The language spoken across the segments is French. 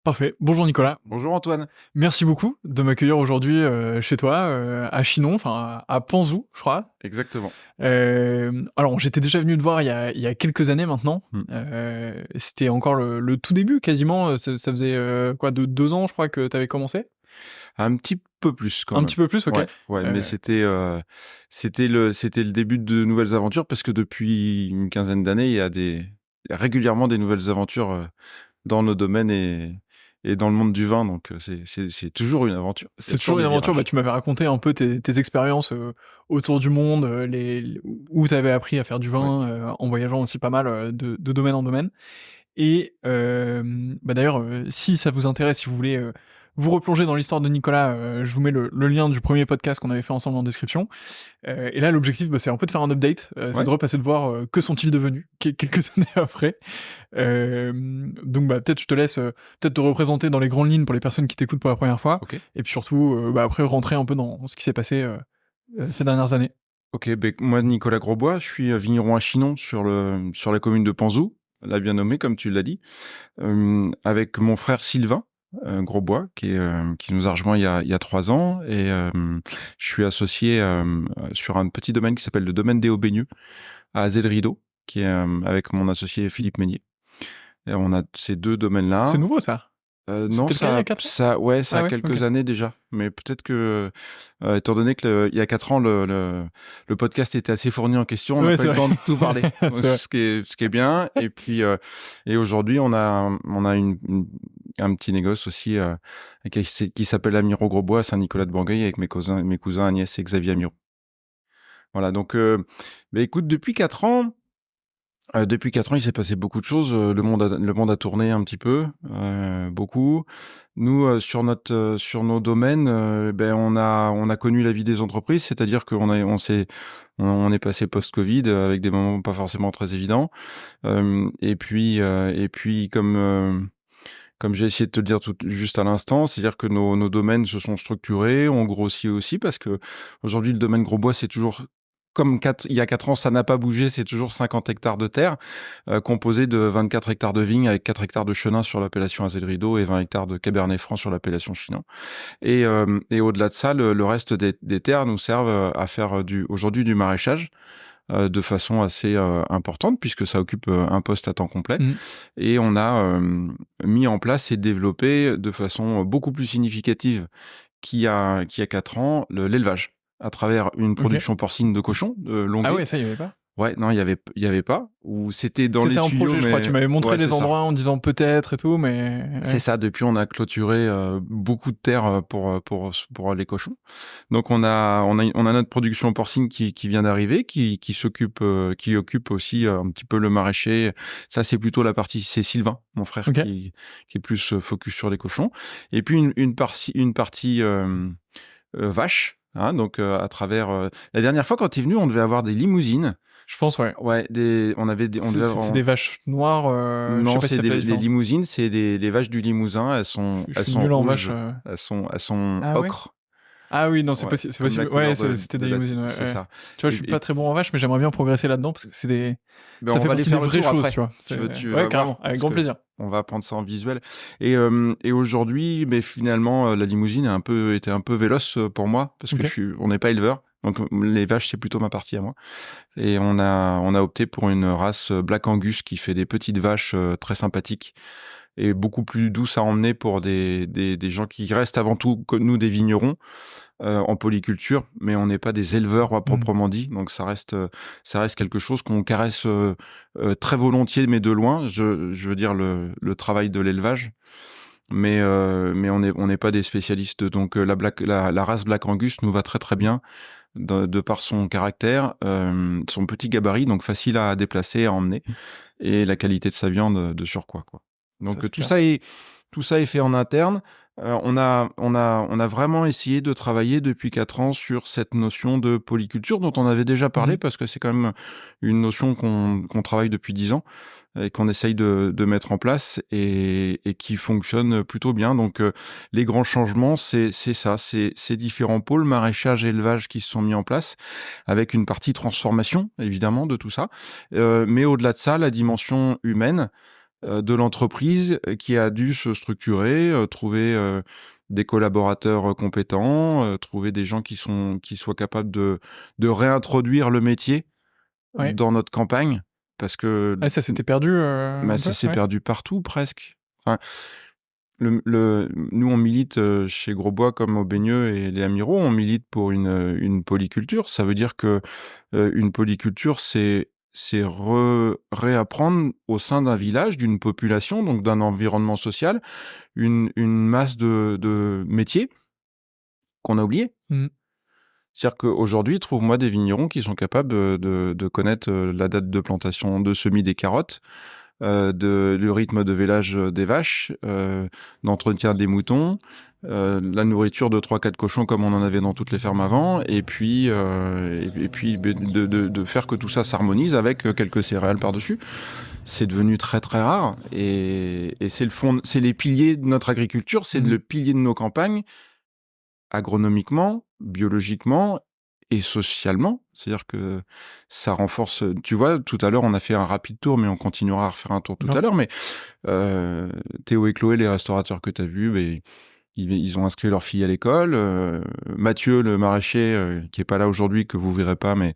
Parfait. Bonjour Nicolas. Bonjour Antoine. Merci beaucoup de m'accueillir aujourd'hui chez toi, à Chinon, enfin à Panzou, je crois. Exactement. Alors j'étais déjà venu te voir il y a quelques années maintenant. Mm. C'était encore le tout début, quasiment. Ça faisait quoi, de 2 ans, je crois, que tu avais commencé. Un petit peu plus quand Un même. petit peu plus, ok. Ouais, mais c'était le début de nouvelles aventures parce que depuis une quinzaine d'années, régulièrement des nouvelles aventures dans nos domaines et dans le monde du vin, donc c'est toujours une aventure. Il y a C'est toujours une des aventure. Bah, virages. tu m'avais raconté un peu tes expériences autour du monde, où tu avais appris à faire du Ouais. vin, en voyageant aussi pas mal de domaine en domaine. Et bah d'ailleurs, si ça vous intéresse, si vous voulez vous replonger dans l'histoire de Nicolas, je vous mets le lien du premier podcast qu'on avait fait ensemble en description. Et là, l'objectif, bah, c'est un peu de faire un update, c'est Ouais. de repasser de voir que sont-ils devenus quelques années après. Donc bah, peut-être je te laisse peut-être te représenter dans les grandes lignes pour les personnes qui t'écoutent pour la première fois, Ok. et puis surtout bah, après rentrer un peu dans ce qui s'est passé ces dernières années. Ok. Moi, Nicolas Grosbois, je suis vigneron à Chinon sur la commune de Panzou, la bien nommée comme tu l'as dit, avec mon frère Sylvain. Grosbois, qui nous a rejoint il y a 3 ans, et je suis associé sur un petit domaine qui s'appelle le domaine des Hauts-Baigneux à Azel-Rideau, qui est avec mon associé Philippe Meunier. Et on a ces deux C'est domaines-là. nouveau ça. Non, C'était le cas il y a 4 ans. ouais, ça Ah a ouais, ok. quelques années déjà, mais peut-être que, étant donné que il y a 4 ans, le podcast était assez fourni en questions, on n'a Ouais, pas eu c'est le vrai. temps de tout parler, C'est vrai. ce qui est bien. Et puis, et aujourd'hui, on a un petit négoce aussi qui s'appelle Amiro Grosbois à Saint-Nicolas de Bourgueil avec mes cousins Agnès et Xavier Amiro. Voilà, donc, écoute, depuis 4 ans, il s'est passé beaucoup de choses. Le monde a tourné un petit peu, beaucoup. Nous, sur nos domaines, on a connu la vie des entreprises, c'est-à-dire on est passé post-Covid avec des moments pas forcément très évidents. Et puis, comme j'ai essayé de te le dire juste à l'instant, c'est-à-dire que nos domaines se sont structurés, ont grossi aussi, parce que aujourd'hui le domaine Grosbois, c'est toujours comme il y a 4 ans, ça n'a pas bougé, c'est toujours 50 hectares de terre, composés de 24 hectares de vignes avec 4 hectares de chenin sur l'appellation Azel-Rideau et 20 hectares de Cabernet Franc sur l'appellation Chinon. Et au-delà de ça, le reste des terres nous servent à faire aujourd'hui du maraîchage, de façon assez importante, puisque ça occupe un poste à temps complet. Mm. Et on a mis en place et développé de façon beaucoup plus significative qu'il y a 4 ans l'élevage, à travers une Ok. production porcine de cochons, de Ah Longueuil. ouais, ça y avait pas. Ouais, non, il y avait pas, ou c'était dans les C'était un tuyaux, projet, je crois. Tu mais m'avais montré ouais, c'est des ça. endroits en disant peut-être et tout, mais C'est ouais. ça. Depuis, on a clôturé beaucoup de terre pour les cochons. Donc on a notre production porcine qui vient d'arriver, qui occupe aussi un petit peu le maraîcher. Ça, c'est plutôt la partie. C'est Sylvain, mon frère, Ok. qui est plus focus sur les cochons. Et puis une partie vache. Hein, donc à travers la dernière fois quand tu es venu, on devait avoir des limousines. Je pense, ouais. Ouais, on C'est devait c'est- c'est avoir. des vaches noires. Je sais Non, pas si c'est ça fait la les différence. limousines, c'est les vaches du Limousin. Elles sont, Je elles suis sont nul en vaches. rouges, elles sont Ah ouais. ocre. Ah oui, non, c'est Ouais, possible. C'est comme la possible. Ouais, couleur c'était de des la, limousines. Ouais, c'est ouais. ça. Tu vois, je Et, suis et pas très bon en vaches, mais j'aimerais bien progresser là-dedans parce que ben ça on fait va aller partie des faire le vraies tour choses, après. tu vois. Tu Ouais, vas carrément, voir, avec parce grand que plaisir. on va prendre ça en visuel. Et aujourd'hui, mais finalement, la limousine était un peu véloce pour moi, parce que Ok. on n'est pas éleveur. Donc les vaches, c'est plutôt ma partie à moi. Et on a opté pour une race Black Angus qui fait des petites vaches très sympathiques et beaucoup plus douces à emmener pour des gens qui restent avant tout, comme nous, des vignerons en polyculture, mais on n'est pas des éleveurs à Mm. proprement dit. Donc ça reste quelque chose qu'on caresse très volontiers, mais de loin. Je veux dire le travail de l'élevage. Mais on n'est pas des spécialistes. Donc la race Black Angus nous va très très bien de par son caractère, son petit gabarit, donc facile à déplacer, à emmener, et la qualité de sa viande de surcroît, quoi. Ça, Donc c'est clair. tout ça est fait en interne. On a vraiment essayé de travailler depuis 4 ans sur cette notion de polyculture dont on avait déjà parlé, Mhm. parce que c'est quand même une notion qu'on travaille depuis 10 ans et qu'on essaye de mettre en place, et qui fonctionne plutôt bien. Donc les grands changements, c'est ça, c'est ces différents pôles maraîchage et élevage qui se sont mis en place, avec une partie transformation évidemment de tout ça, mais au-delà de ça, la dimension humaine, de l'entreprise qui a dû se structurer, trouver des collaborateurs compétents, trouver des gens qui soient capables de réintroduire le métier Ouais. dans notre campagne, parce que Ah, ça s'était perdu un ça peu, s'est ouais. perdu partout presque. Enfin, nous on milite chez Grosbois comme au Baigneux et les Amiraux, on milite pour une polyculture. Ça veut dire que une polyculture, c'est réapprendre au sein d'un village, d'une population, donc d'un environnement social, une masse de métiers qu'on a oubliés. Mmh. C'est-à-dire qu'aujourd'hui, trouve-moi des vignerons qui sont capables de connaître la date de plantation, de semis des carottes, le rythme de vélage des vaches, d'entretien des moutons, la nourriture de 3-4 cochons comme on en avait dans toutes les fermes avant, et puis de faire que tout ça s'harmonise avec quelques céréales par-dessus. C'est devenu très très rare, et c'est c'est les piliers de notre agriculture, c'est le pilier de nos campagnes, agronomiquement, biologiquement et socialement. C'est-à-dire que ça renforce. Tu vois, tout à l'heure, on a fait un rapide tour, mais on continuera à refaire un tour tout à l'heure. Mais Théo et Chloé, les restaurateurs que tu as vus, ils ont inscrit leur fille à l'école. Mathieu, le maraîcher, qui est pas là aujourd'hui, que vous verrez pas, mais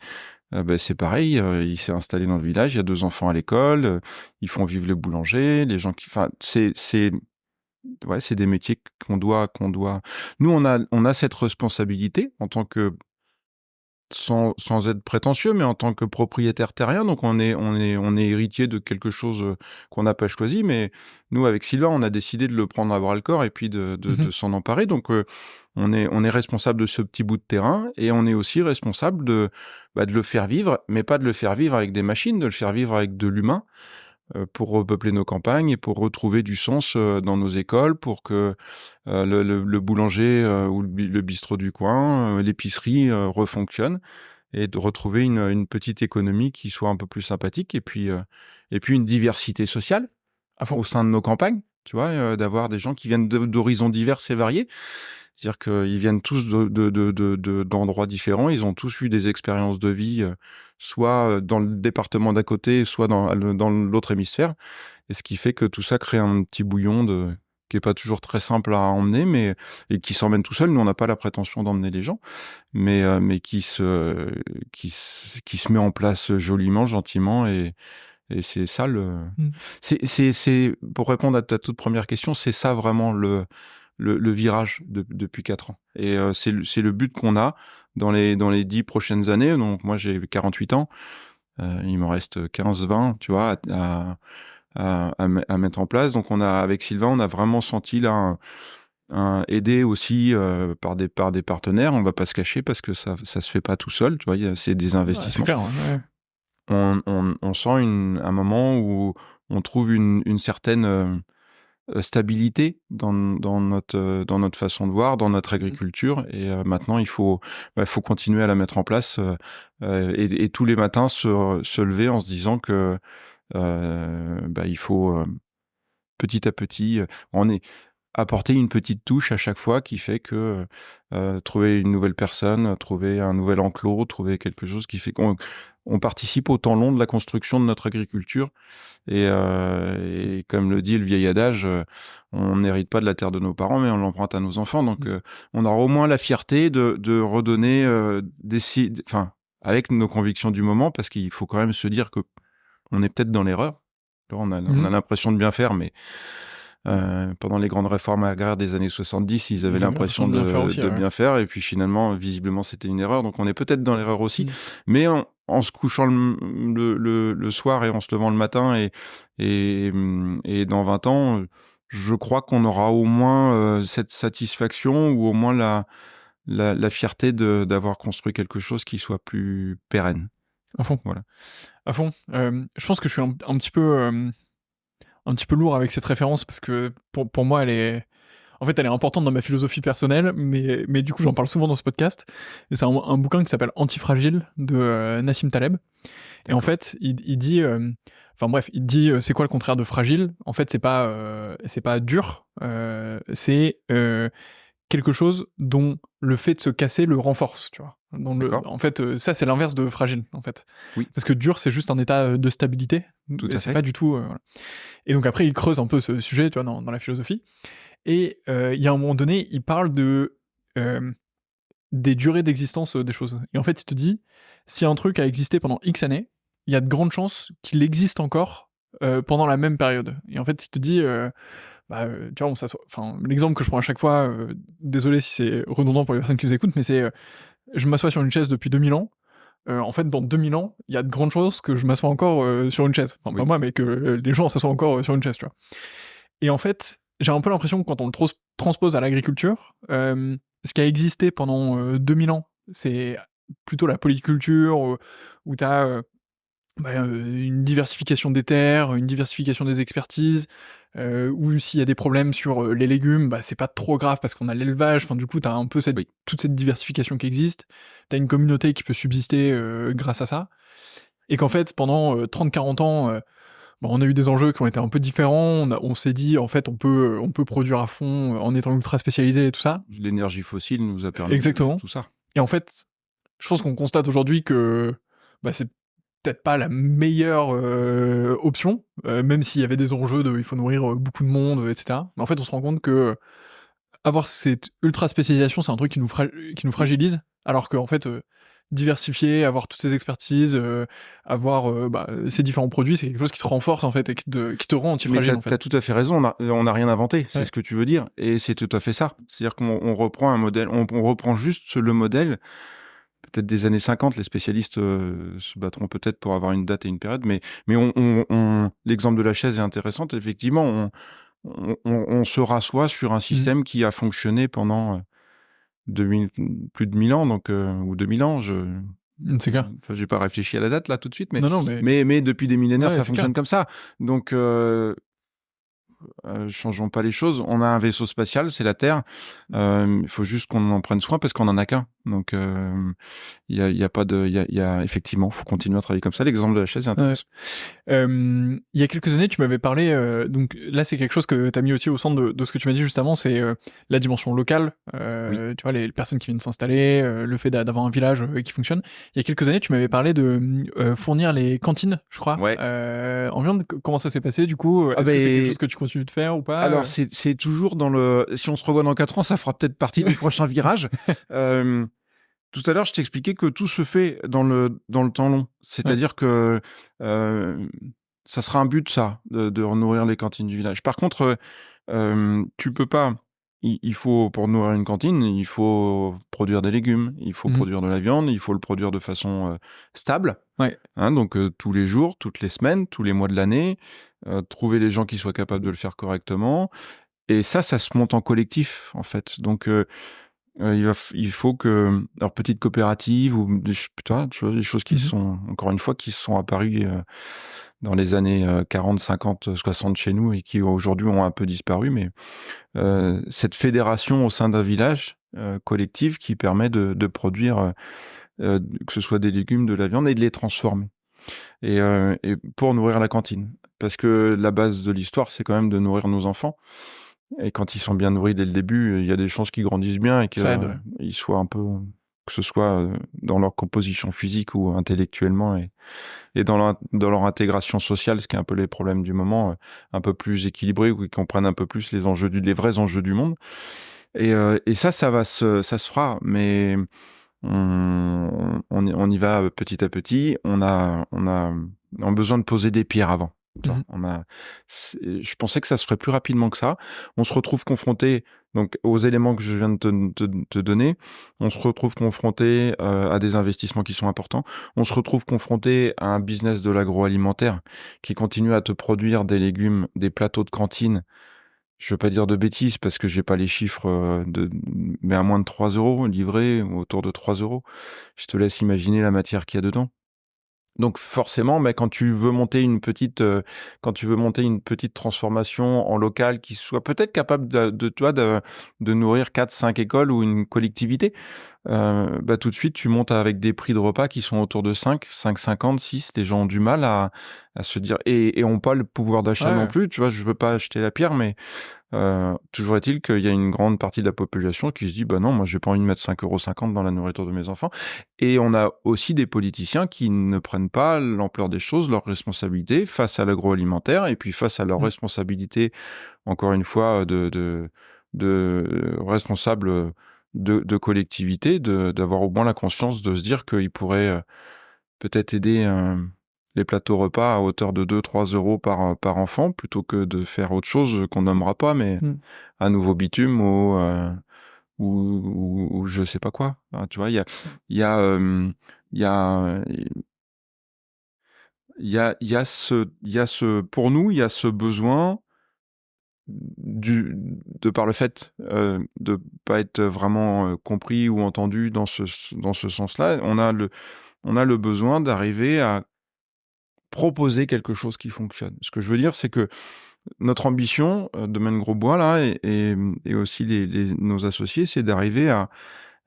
c'est pareil. Il s'est installé dans le village. Il y a 2 enfants à l'école. Ils font vivre les boulangers, les gens qui. Enfin, ouais, c'est des métiers qu'on doit. Nous, on a cette responsabilité en tant que, sans être prétentieux, mais en tant que propriétaire terrien. Donc, on est héritier de quelque chose qu'on n'a pas choisi. Mais nous, avec Sylvain, on a décidé de le prendre à bras le corps et puis de s'en emparer. Donc, on est responsable de ce petit bout de terrain, et on est aussi responsable de le faire vivre, mais pas de le faire vivre avec des machines, de le faire vivre avec de l'humain, pour repeupler nos campagnes et pour retrouver du sens dans nos écoles, pour que le boulanger ou le bistrot du coin, l'épicerie refonctionne, et de retrouver une petite économie qui soit un peu plus sympathique, et puis une diversité sociale À fond. au sein de nos campagnes, tu vois, d'avoir des gens qui viennent d'horizons divers et variés. C'est-à-dire qu'ils viennent tous d'endroits différents, ils ont tous eu des expériences de vie, soit dans le département d'à côté, soit dans l'autre hémisphère. Et ce qui fait que tout ça crée un petit bouillon qui est pas toujours très simple à emmener, et qui s'emmène tout seul. Nous, on n'a pas la prétention d'emmener les gens, mais qui se met en place joliment, gentiment, et c'est ça Mmh. pour répondre à ta toute première question, c'est ça vraiment le virage depuis 4 ans. Et c'est le but qu'on a dans les 10 prochaines années. Donc moi, j'ai 48 ans. Il m'en reste 15-20, tu vois, à mettre en place. Donc avec Sylvain, on a vraiment senti là aidé aussi par des partenaires. On va pas se cacher, parce que ça se fait pas tout seul. Tu vois, c'est des Ouais, c'est investissements. clair, ouais. On sent un moment où on trouve une certaine stabilité dans notre façon de voir, dans notre agriculture. Et maintenant, il faut continuer à la mettre en place, et tous les matins se lever en se disant que il faut petit à petit, apporter une petite touche à chaque fois, qui fait que trouver une nouvelle personne, trouver un nouvel enclos, trouver quelque chose qui fait qu'on participe au temps long de la construction de notre agriculture. Et comme le dit le vieil adage, on n'hérite pas de la terre de nos parents, mais on l'emprunte à nos enfants. Donc on aura au moins la fierté de redonner, enfin, avec nos convictions du moment, parce qu'il faut quand même se dire que on est peut-être dans l'erreur. On a l'impression de bien faire, mais pendant les grandes réformes agraires des années 70, ils avaient l'impression de bien faire, et puis finalement, visiblement, c'était une erreur. Donc on est peut-être dans l'erreur aussi, mais en se couchant le soir et en se levant le matin, et dans 20 ans, je crois qu'on aura au moins cette satisfaction, ou au moins la fierté d'avoir construit quelque chose qui soit plus pérenne. À fond. Voilà. À fond. Je pense que je suis un petit peu lourd avec cette référence, parce que pour moi, elle est importante dans ma philosophie personnelle, mais du coup, j'en parle souvent dans ce podcast. Et c'est un bouquin qui s'appelle Antifragile, de Nassim Taleb. Et en fait, il dit, il dit, c'est quoi le contraire de fragile? En fait, c'est pas dur, c'est quelque chose dont le fait de se casser le renforce, tu vois. D'accord. En fait, ça, c'est l'inverse de fragile, en fait. Oui. Parce que dur, c'est juste un état de stabilité. Tout Et à c'est fait. pas du tout. Voilà. Et donc après, il creuse un peu ce sujet, tu vois, dans la philosophie. Et il y a un moment donné, il parle euh, des durées d'existence des choses. Et en fait, il te dit, si un truc a existé pendant X années, il y a de grandes chances qu'il existe encore pendant la même période. Et en fait, il te dit, tu vois, enfin, l'exemple que je prends à chaque fois, désolé si c'est redondant pour les personnes qui nous écoutent, mais c'est, je m'assois sur une chaise depuis 2000 ans. En fait, dans 2000 ans, il y a de grandes chances que je m'assoie encore sur une chaise. Enfin, Oui. pas moi, mais que les gens s'assoient encore sur une chaise, tu vois. Et en fait, j'ai un peu l'impression que quand on le transpose à l'agriculture, ce qui a existé pendant 2000 ans, c'est plutôt la polyculture, où tu as une diversification des terres, une diversification des expertises, ou s'il y a des problèmes sur les légumes, c'est pas trop grave parce qu'on a l'élevage, enfin du coup t'as un peu Oui. toute cette diversification qui existe, t'as une communauté qui peut subsister grâce à ça, et qu'en fait pendant 30-40 ans, on a eu des enjeux qui ont été un peu différents, on s'est dit en fait on peut produire à fond en étant ultra spécialisé et tout ça. L'énergie fossile nous a permis Exactement. tout ça. Et en fait, je pense qu'on constate aujourd'hui que c'est peut-être pas la meilleure option, même s'il y avait des enjeux il faut nourrir beaucoup de monde, etc. Mais en fait, on se rend compte que avoir cette ultra spécialisation, c'est un truc qui nous fragilise, alors qu'en fait, diversifier, avoir toutes ces expertises, avoir ces différents produits, c'est quelque chose qui te renforce en fait et qui te rend Mais antifragile en tu fait. as tout à fait raison, on n'a rien inventé, c'est Ouais. ce que tu veux dire, et c'est tout à fait ça. C'est-à-dire qu'on reprend un modèle, on reprend juste le modèle, peut-être des années 50, les spécialistes se battront peut-être pour avoir une date et une période, mais l'exemple de la chaise est intéressant, effectivement, on se rassoit sur un système qui a fonctionné pendant 2000, plus de 1000 ans, donc, ou 2000 ans, C'est clair. enfin, j'ai pas réfléchi à la date là tout de suite, Non, mais mais depuis des millénaires, ouais, ça c'est clair. fonctionne comme ça. Donc, changeons pas les choses. On a un vaisseau spatial, c'est la Terre. Il faut juste qu'on en prenne soin parce qu'on en a qu'un. Donc, il y a pas de, il y a effectivement, faut continuer à travailler comme ça. L'exemple de la chaise est intéressant. Il y a quelques années, tu m'avais parlé, donc là c'est quelque chose que tu as mis aussi au centre de ce que tu m'as dit juste avant, c'est la dimension locale, Oui. tu vois, les personnes qui viennent s'installer, le fait d'avoir un village qui fonctionne. Il y a quelques années, tu m'avais parlé de fournir les cantines, je crois, Ouais. en viande. Comment ça s'est passé du coup? Est-ce que c'est quelque chose que tu continues de faire ou pas? Alors, c'est toujours dans le. Si on se revoit dans 4 ans, ça fera peut-être partie du prochain virage. Tout à l'heure, je t'expliquais que tout se fait dans le temps long. C'est-à-dire que ça sera un but, ça, de nourrir les cantines du village. Par contre, tu peux pas. Il faut, pour nourrir une cantine, il faut produire des légumes, il faut produire de la viande, il faut le produire de façon stable. Ouais. Hein, donc, tous les jours, toutes les semaines, tous les mois de l'année, trouver les gens qui soient capables de le faire correctement. Et ça se monte en collectif, en fait. Donc, il faut que leur petite coopérative ou tu vois, des choses qui sont, encore une fois, qui sont apparues dans les années 40, 50, 60 chez nous et qui aujourd'hui ont un peu disparu, mais cette fédération au sein d'un village collectif qui permet de produire que ce soit des légumes, de la viande et de les transformer. Et pour nourrir la cantine. Parce que la base de l'histoire, c'est quand même de nourrir nos enfants. Et quand ils sont bien nourris dès le début, il y a des chances qu'ils grandissent bien et qu'ils soient un peu, que ce soit dans leur composition physique ou intellectuellement et dans leur intégration sociale, ce qui est un peu les problèmes du moment, un peu plus équilibrés ou qu'ils comprennent un peu plus les vrais enjeux du monde. Et ça se fera, mais on y va petit à petit. On a besoin de poser des pierres avant. Je pensais que ça se ferait plus rapidement que ça. On se retrouve confronté donc aux éléments que je viens de te donner. On se retrouve confronté à des investissements qui sont importants. On se retrouve confronté à un business de l'agroalimentaire qui continue à te produire des légumes, des plateaux de cantine. Je veux pas dire de bêtises parce que j'ai pas les chiffres mais à moins de 3 € livrés ou autour de 3 €. Je te laisse imaginer la matière qu'il y a dedans. Donc forcément, mais quand tu veux monter une petite transformation en local qui soit peut-être capable de nourrir 4-5 écoles ou une collectivité, bah, tout de suite, tu montes avec des prix de repas qui sont autour de 5,50, 6. Les gens ont du mal à se dire et ont pas le pouvoir d'achat non Ouais. plus, tu vois? Je veux pas acheter la pierre, mais toujours est-il qu'il y a une grande partie de la population qui se dit: «Bah non, moi j'ai pas envie de mettre 5,50 € dans la nourriture de mes enfants» et on a aussi des politiciens qui ne prennent pas l'ampleur des choses, leurs responsabilités face à l'agroalimentaire et puis face à leurs Mmh. responsabilités, encore une fois, de responsables, de collectivités, d'avoir au moins la conscience de se dire qu'ils pourraient, peut-être aider, les plateaux repas à hauteur de 2-3 € par enfant, plutôt que de faire autre chose qu'on nommera pas, mais Mmh. un nouveau bitume ou je sais pas quoi. Enfin, tu vois? Il y a, il y a il y a ce pour nous, il y a ce besoin de par le fait, de pas être vraiment, compris ou entendu dans ce sens-là, on a le besoin d'arriver à proposer quelque chose qui fonctionne. Ce que je veux dire, c'est que notre ambition, Domaine Grosbois là et aussi nos associés, c'est d'arriver à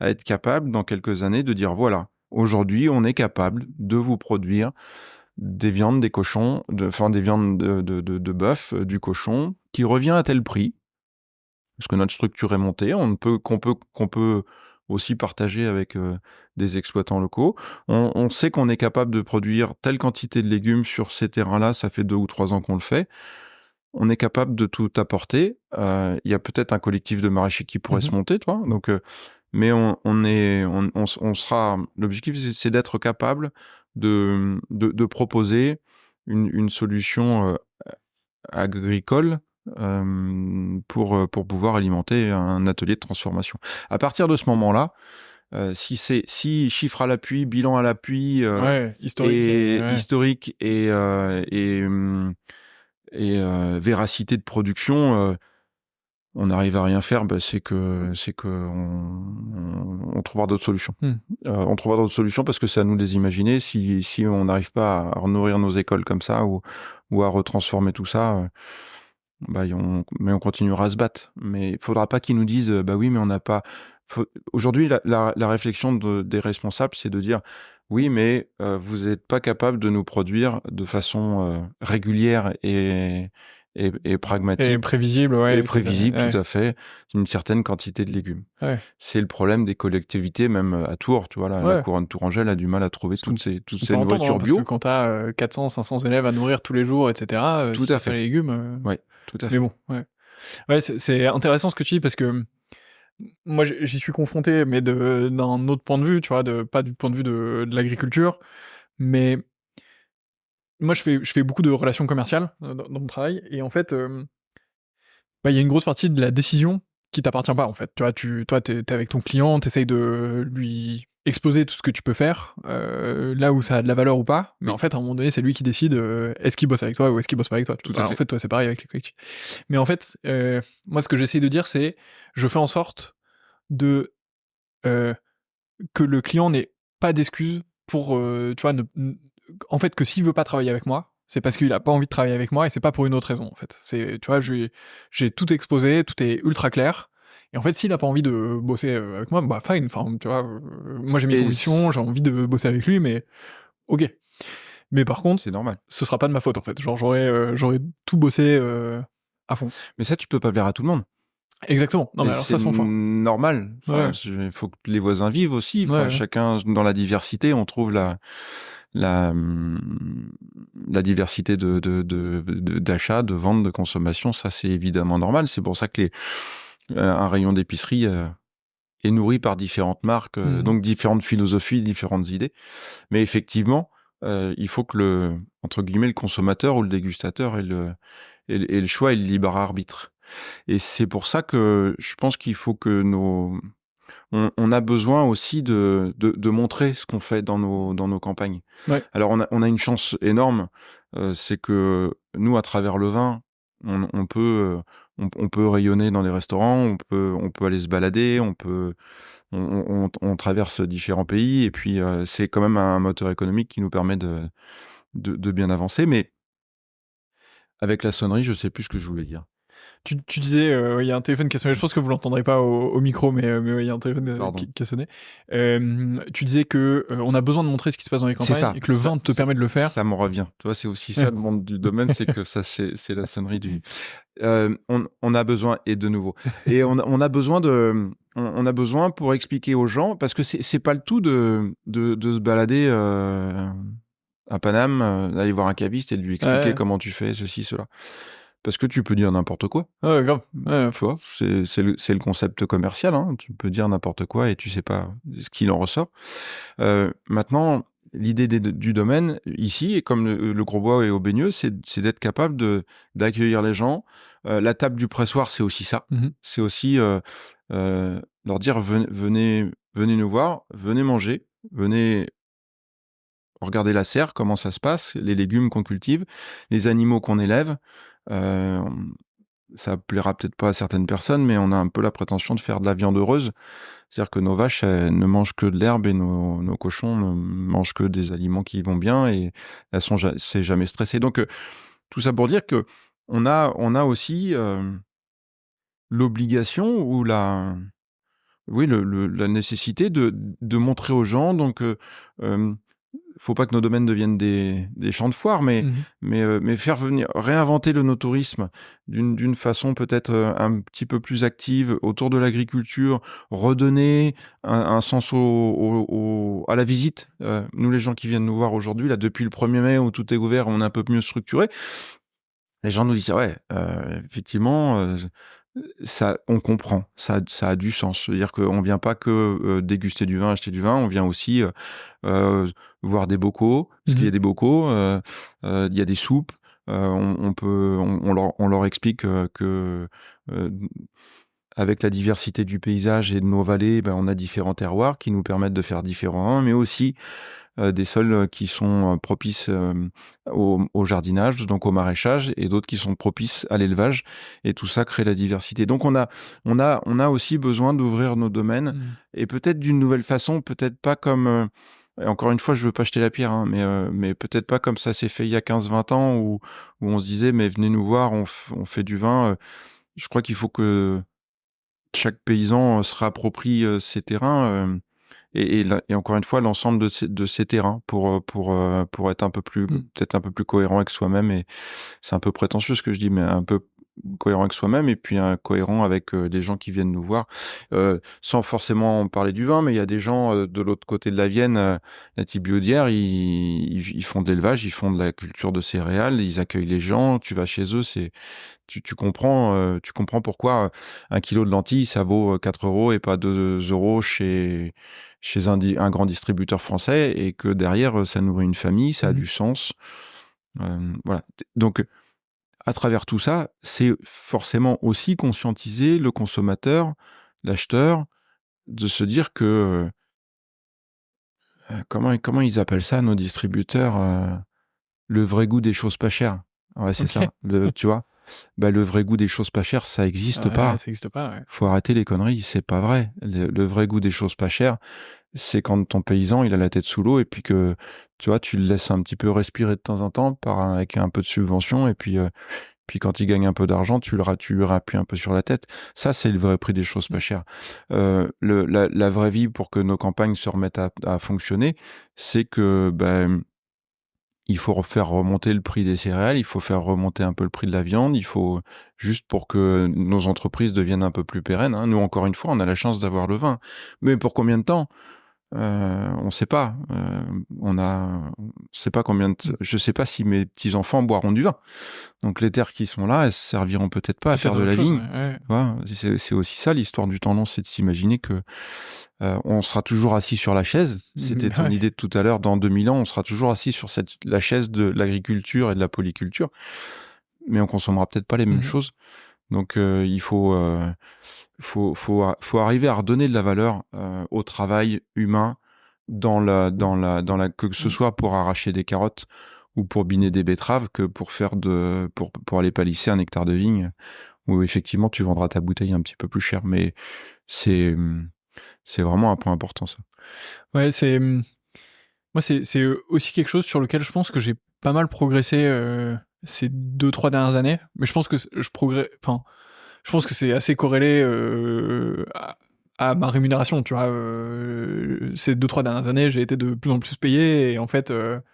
être capable dans quelques années de dire: «Voilà, aujourd'hui, on est capable de vous produire des viandes, des cochons, des viandes de bœuf, du cochon qui revient à tel prix». Parce que notre structure est montée, qu'on peut aussi partager avec, des exploitants locaux. On sait qu'on est capable de produire telle quantité de légumes sur ces terrains-là, ça fait 2 ou 3 ans qu'on le fait. On est capable de tout apporter. Il y a peut-être un collectif de maraîchers qui pourrait Mmh. se monter, tu vois? Donc, mais on sera l'objectif, c'est d'être capable de proposer une solution, agricole, pour pouvoir alimenter un atelier de transformation. À partir de ce moment-là, si chiffres à l'appui, bilan à l'appui, Ouais, historique et et ouais. historique véracité de production, on n'arrive à rien faire, bah, c'est que on trouvera d'autres solutions. Mmh. On trouvera d'autres solutions parce que c'est à nous de les imaginer. Si on n'arrive pas à nourrir nos écoles comme ça ou à retransformer tout ça, bah, on continuera à se battre. Mais il faudra pas qu'ils nous disent, bah oui, mais on n'a pas. Aujourd'hui, la réflexion des responsables, c'est de dire, oui, mais vous n'êtes pas capable de nous produire de façon régulière et Et pragmatique prévisible, et ouais, et cetera. prévisible, tout Ouais, à fait, une certaine quantité de légumes. ouais, C'est le problème des collectivités, même à Tours, tu vois, la ouais. couronne tourangelle a du mal à trouver Ce qu'on toutes on ces peut entendre, hein, nourritures parce que bio. quand tu as, 400-500 élèves à nourrir tous les jours et cetera, Tout si tu à pas fait. les légumes, Oui, tout à mais fait. bon, ouais. Ouais, c'est intéressant ce que tu dis parce que, moi j'y suis confronté, mais d'un autre point de vue, tu vois? Pas du point de vue de l'agriculture, mais moi je fais beaucoup de relations commerciales, dans mon travail et en fait, bah, il y a une grosse partie de la décision qui t'appartient pas, en fait. Tu vois, toi, tu es avec ton client, tu essayes de lui exposer tout ce que tu peux faire, là où ça a de la valeur ou pas, mais en Oui, fait, à un moment donné, c'est lui qui décide, est-ce qu'il bosse avec toi ou est-ce qu'il bosse pas avec toi? tout à Bah, en fait. fait, toi, c'est pareil avec les collectifs. Mais en fait, moi, ce que j'essaye de dire, c'est, je fais en sorte de, heu, que le client n'ait pas d'excuses pour, tu vois, ne n en fait, que s'il veut pas travailler avec moi, c'est parce qu'il a pas envie de travailler avec moi et c'est pas pour une autre raison, en fait. C'est tu vois, j'ai tout exposé, tout est ultra clair et en fait, s'il a pas envie de bosser, avec moi, bah, fine, enfin, tu vois, moi j'ai mes Et convictions, j'ai envie de bosser avec lui, mais OK. Mais par contre, c'est normal. ce sera pas de ma faute, en fait. Genre j'aurais tout bossé, à fond. Mais ça, tu peux pas plaire à tout le monde. Exactement. Non, mais Et alors c'est ça, 100 fois. normal. Ouais, Enfin, il faut que les voisins vivent aussi. ouais, Enfin, ouais. chacun dans la diversité, on trouve la, hum, la diversité d'achat, de vente, de consommation. Ça, c'est évidemment normal. C'est pour ça que un rayon d'épicerie est nourri par différentes marques, Mmh. donc différentes philosophies, différentes idées. Mais effectivement, il faut que entre guillemets, le consommateur ou le dégustateur ait le choix et le libre arbitre. Et c'est pour ça que je pense qu'il faut que on a besoin aussi de montrer ce qu'on fait dans nos campagnes. Ouais. Alors on a une chance énorme, c'est que nous, à travers le vin, on peut rayonner dans les restaurants, on peut aller se balader, on traverse différents pays et puis, c'est quand même un moteur économique qui nous permet de bien avancer. Mais avec la sonnerie, je sais plus ce que je voulais dire. Tu disais, il y a un téléphone qui a sonné. Je pense que vous l'entendrez pas au micro, mais ouais, il y a un téléphone Pardon. qui a sonné. Tu disais que on a besoin de montrer ce qui se passe dans les C'est campagnes ça. et que le vin te permet de le faire. Ça m'en revient. Tu vois, c'est aussi ça le monde du domaine, c'est que ça, c'est la sonnerie du. On a besoin, et de nouveau, et on a besoin on a besoin pour expliquer aux gens, parce que c'est pas le tout de se balader à Paname, d'aller voir un caviste et de lui expliquer Ouais. comment tu fais ceci, cela. Parce que tu peux dire n'importe quoi. Ouais, grave. Ouais. Tu vois, c'est le concept commercial, hein. Tu peux dire n'importe quoi et tu sais pas ce qu'il en ressort. Maintenant, l'idée du domaine ici, et comme le Grosbois et au Baigneux, c'est d'être capable d'accueillir les gens. La table du pressoir, c'est aussi ça. Mhm. C'est aussi leur dire venez nous voir, venez manger, venez regarder la serre, comment ça se passe, les légumes qu'on cultive, les animaux qu'on élève. Euh, Ça plaira peut-être pas à certaines personnes, mais on a un peu la prétention de faire de la viande heureuse. C'est-à-dire que nos vaches, elles ne mangent que de l'herbe et nos cochons ne mangent que des aliments qui vont bien et c'est jamais stressé. Donc, tout ça pour dire que on a aussi l'obligation ou oui, la nécessité de montrer aux gens. Donc, faut pas que nos domaines deviennent des champs de foire, Mhm. mais faire réinventer le no-tourisme d'une façon peut-être un petit peu plus active autour de l'agriculture, redonner un sens à la visite. Nous, les gens qui viennent nous voir aujourd'hui, là, depuis le 1er mai où tout est ouvert, on est un peu mieux structuré. Les gens nous disent, ouais, effectivement, ça, on comprend, ça a du sens. C'est-à-dire qu'on vient pas que déguster du vin, acheter du vin, on vient aussi voir des bocaux, parce qu'il y a des bocaux, il y a des soupes. On leur explique que avec la diversité du paysage et de nos vallées, ben, on a différents terroirs qui nous permettent de faire différents vins, mais aussi des sols qui sont propices au jardinage, donc au maraîchage, et d'autres qui sont propices à l'élevage. Et tout ça crée la diversité. Donc on a aussi besoin d'ouvrir nos domaines, et peut-être d'une nouvelle façon, peut-être pas comme... et encore une fois, je veux pas jeter la pierre, hein, mais peut-être pas comme ça s'est fait il y a 15-20 ans, où on se disait, mais venez nous voir, on fait du vin. Je crois qu'il faut que chaque paysan se réapproprie ses terrains. Et encore une fois, l'ensemble de ces terrains pour être un peu plus, peut-être un peu plus cohérent avec soi-même. Et c'est un peu prétentieux ce que je dis, mais un peu cohérent avec soi-même et puis cohérent avec les gens qui viennent nous voir. Sans forcément parler du vin, mais il y a des gens de l'autre côté de la Vienne, la Thibaudière, ils font de l'élevage, ils font de la culture de céréales, ils accueillent les gens, tu vas chez eux, tu comprends pourquoi un kilo de lentilles, ça vaut 4 euros et pas 2 euros chez un grand distributeur français, et que derrière, ça nourrit une famille, ça a du sens. Voilà. Donc, à travers tout ça, c'est forcément aussi conscientiser le consommateur, l'acheteur, de se dire que, comment ils appellent ça, nos distributeurs, le vrai goût des choses pas chères. Ouais, c'est Ok. ça. Tu vois, bah, le vrai goût des choses pas chères, ça existe Ouais, pas. ça existe pas. Ouais. Faut arrêter les conneries, c'est pas vrai. Le vrai goût des choses pas chères, c'est quand ton paysan, il a la tête sous l'eau, et puis que, tu vois, tu le laisses un petit peu respirer de temps en temps avec un peu de subvention, et puis quand il gagne un peu d'argent, tu lui rappuies un peu sur la tête. Ça, c'est le vrai prix des choses pas chères. La vraie vie, pour que nos campagnes se remettent à fonctionner, c'est que ben, il faut faire remonter le prix des céréales, il faut faire remonter un peu le prix de la viande, il faut juste pour que nos entreprises deviennent un peu plus pérennes. Hein. Nous, encore une fois, on a la chance d'avoir le vin. Mais pour combien de temps ? On ne sait pas. Je sais pas si mes petits enfants boiront du vin. Donc les terres qui sont là, elles serviront peut-être pas à faire de la vigne. Ouais. Voilà, c'est aussi ça l'histoire du temps long, c'est de s'imaginer que on sera toujours assis sur la chaise. C'était ton idée de tout à l'heure. Dans 2000 ans, on sera toujours assis sur la chaise de l'agriculture et de la polyculture, mais on consommera peut-être pas les mêmes choses. Donc il faut arriver à redonner de la valeur au travail humain que ce soit pour arracher des carottes ou pour biner des betteraves, que pour aller palisser 1 hectare de vigne, où effectivement tu vendras ta bouteille un petit peu plus cher. Mais c'est vraiment un point important, ça. Ouais, moi c'est aussi quelque chose sur lequel je pense que j'ai pas mal progressé ces 2-3 dernières années, mais je pense que je progresse. Enfin, je pense que c'est assez corrélé à ma rémunération, tu vois. Ces 2-3 dernières années, j'ai été de plus en plus payé, et en fait...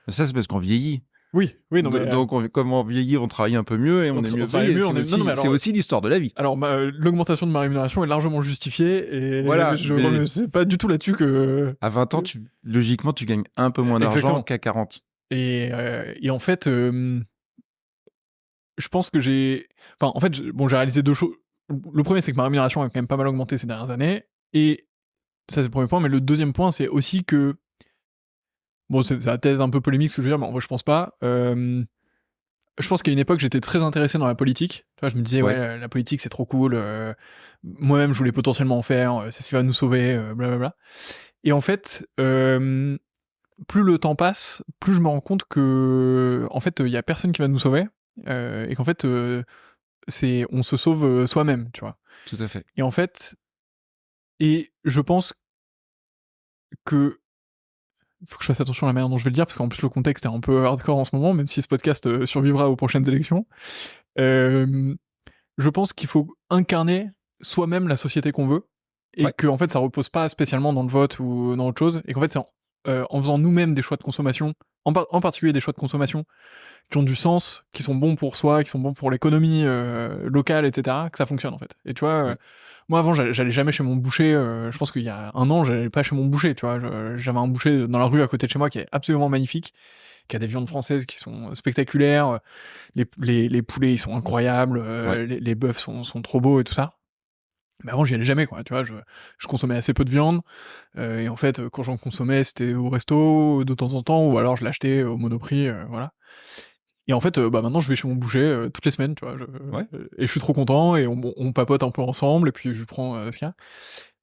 Ça, c'est parce qu'on vieillit. Oui, non, mais... Donc, comme on vieillit, on travaille un peu mieux et on est mieux travaille payé. mieux, C'est aussi l'histoire de la vie. Alors, l'augmentation de ma rémunération est largement justifiée, et Voilà, c'est pas du tout là-dessus que... À 20 ans, logiquement, tu gagnes un peu moins d'argent qu'à 40. Et en fait, je pense que j'ai réalisé 2 choses. Le premier, c'est que ma rémunération a quand même pas mal augmenté ces dernières années, et ça, c'est le premier point, mais le deuxième point, c'est aussi que... Bon, c'est la thèse un peu polémique, ce que je veux dire, mais en vrai, je pense pas. Je pense qu'à une époque, j'étais très intéressé dans la politique. Tu vois, je me disais, ouais, la politique, c'est trop cool. Moi-même, je voulais potentiellement en faire. C'est ce qui va nous sauver, blablabla. Et en fait, plus le temps passe, plus je me rends compte que, en fait, il y a personne qui va nous sauver. Et qu'en fait, on se sauve soi-même, tu vois. Tout à fait. Et en fait, je pense que faut que je fasse attention à la manière dont je vais le dire, parce qu'en plus le contexte est un peu hardcore en ce moment, même si ce podcast survivra aux prochaines élections. Je pense qu'il faut incarner soi-même la société qu'on veut, et que en fait ça repose pas spécialement dans le vote ou dans autre chose, et qu'en fait c'est en faisant nous-mêmes des choix de consommation, en particulier des choix de consommation qui ont du sens, qui sont bons pour soi, qui sont bons pour l'économie locale, etc., que ça fonctionne en fait. Et tu vois, moi avant j'allais jamais chez mon boucher, je pense qu'il y a un an j'allais pas chez mon boucher, tu vois, j'avais un boucher dans la rue à côté de chez moi qui est absolument magnifique, qui a des viandes françaises qui sont spectaculaires, les poulets ils sont incroyables, les bœufs sont trop beaux et tout ça. Mais avant j'y allais jamais, quoi, tu vois, je consommais assez peu de viande, et en fait quand j'en consommais c'était au resto de temps en temps, ou alors je l'achetais au Monoprix, voilà. Et en fait, maintenant je vais chez mon boucher toutes les semaines, tu vois, et je suis trop content, et on papote un peu ensemble, et puis je lui prends ce qu'il y a.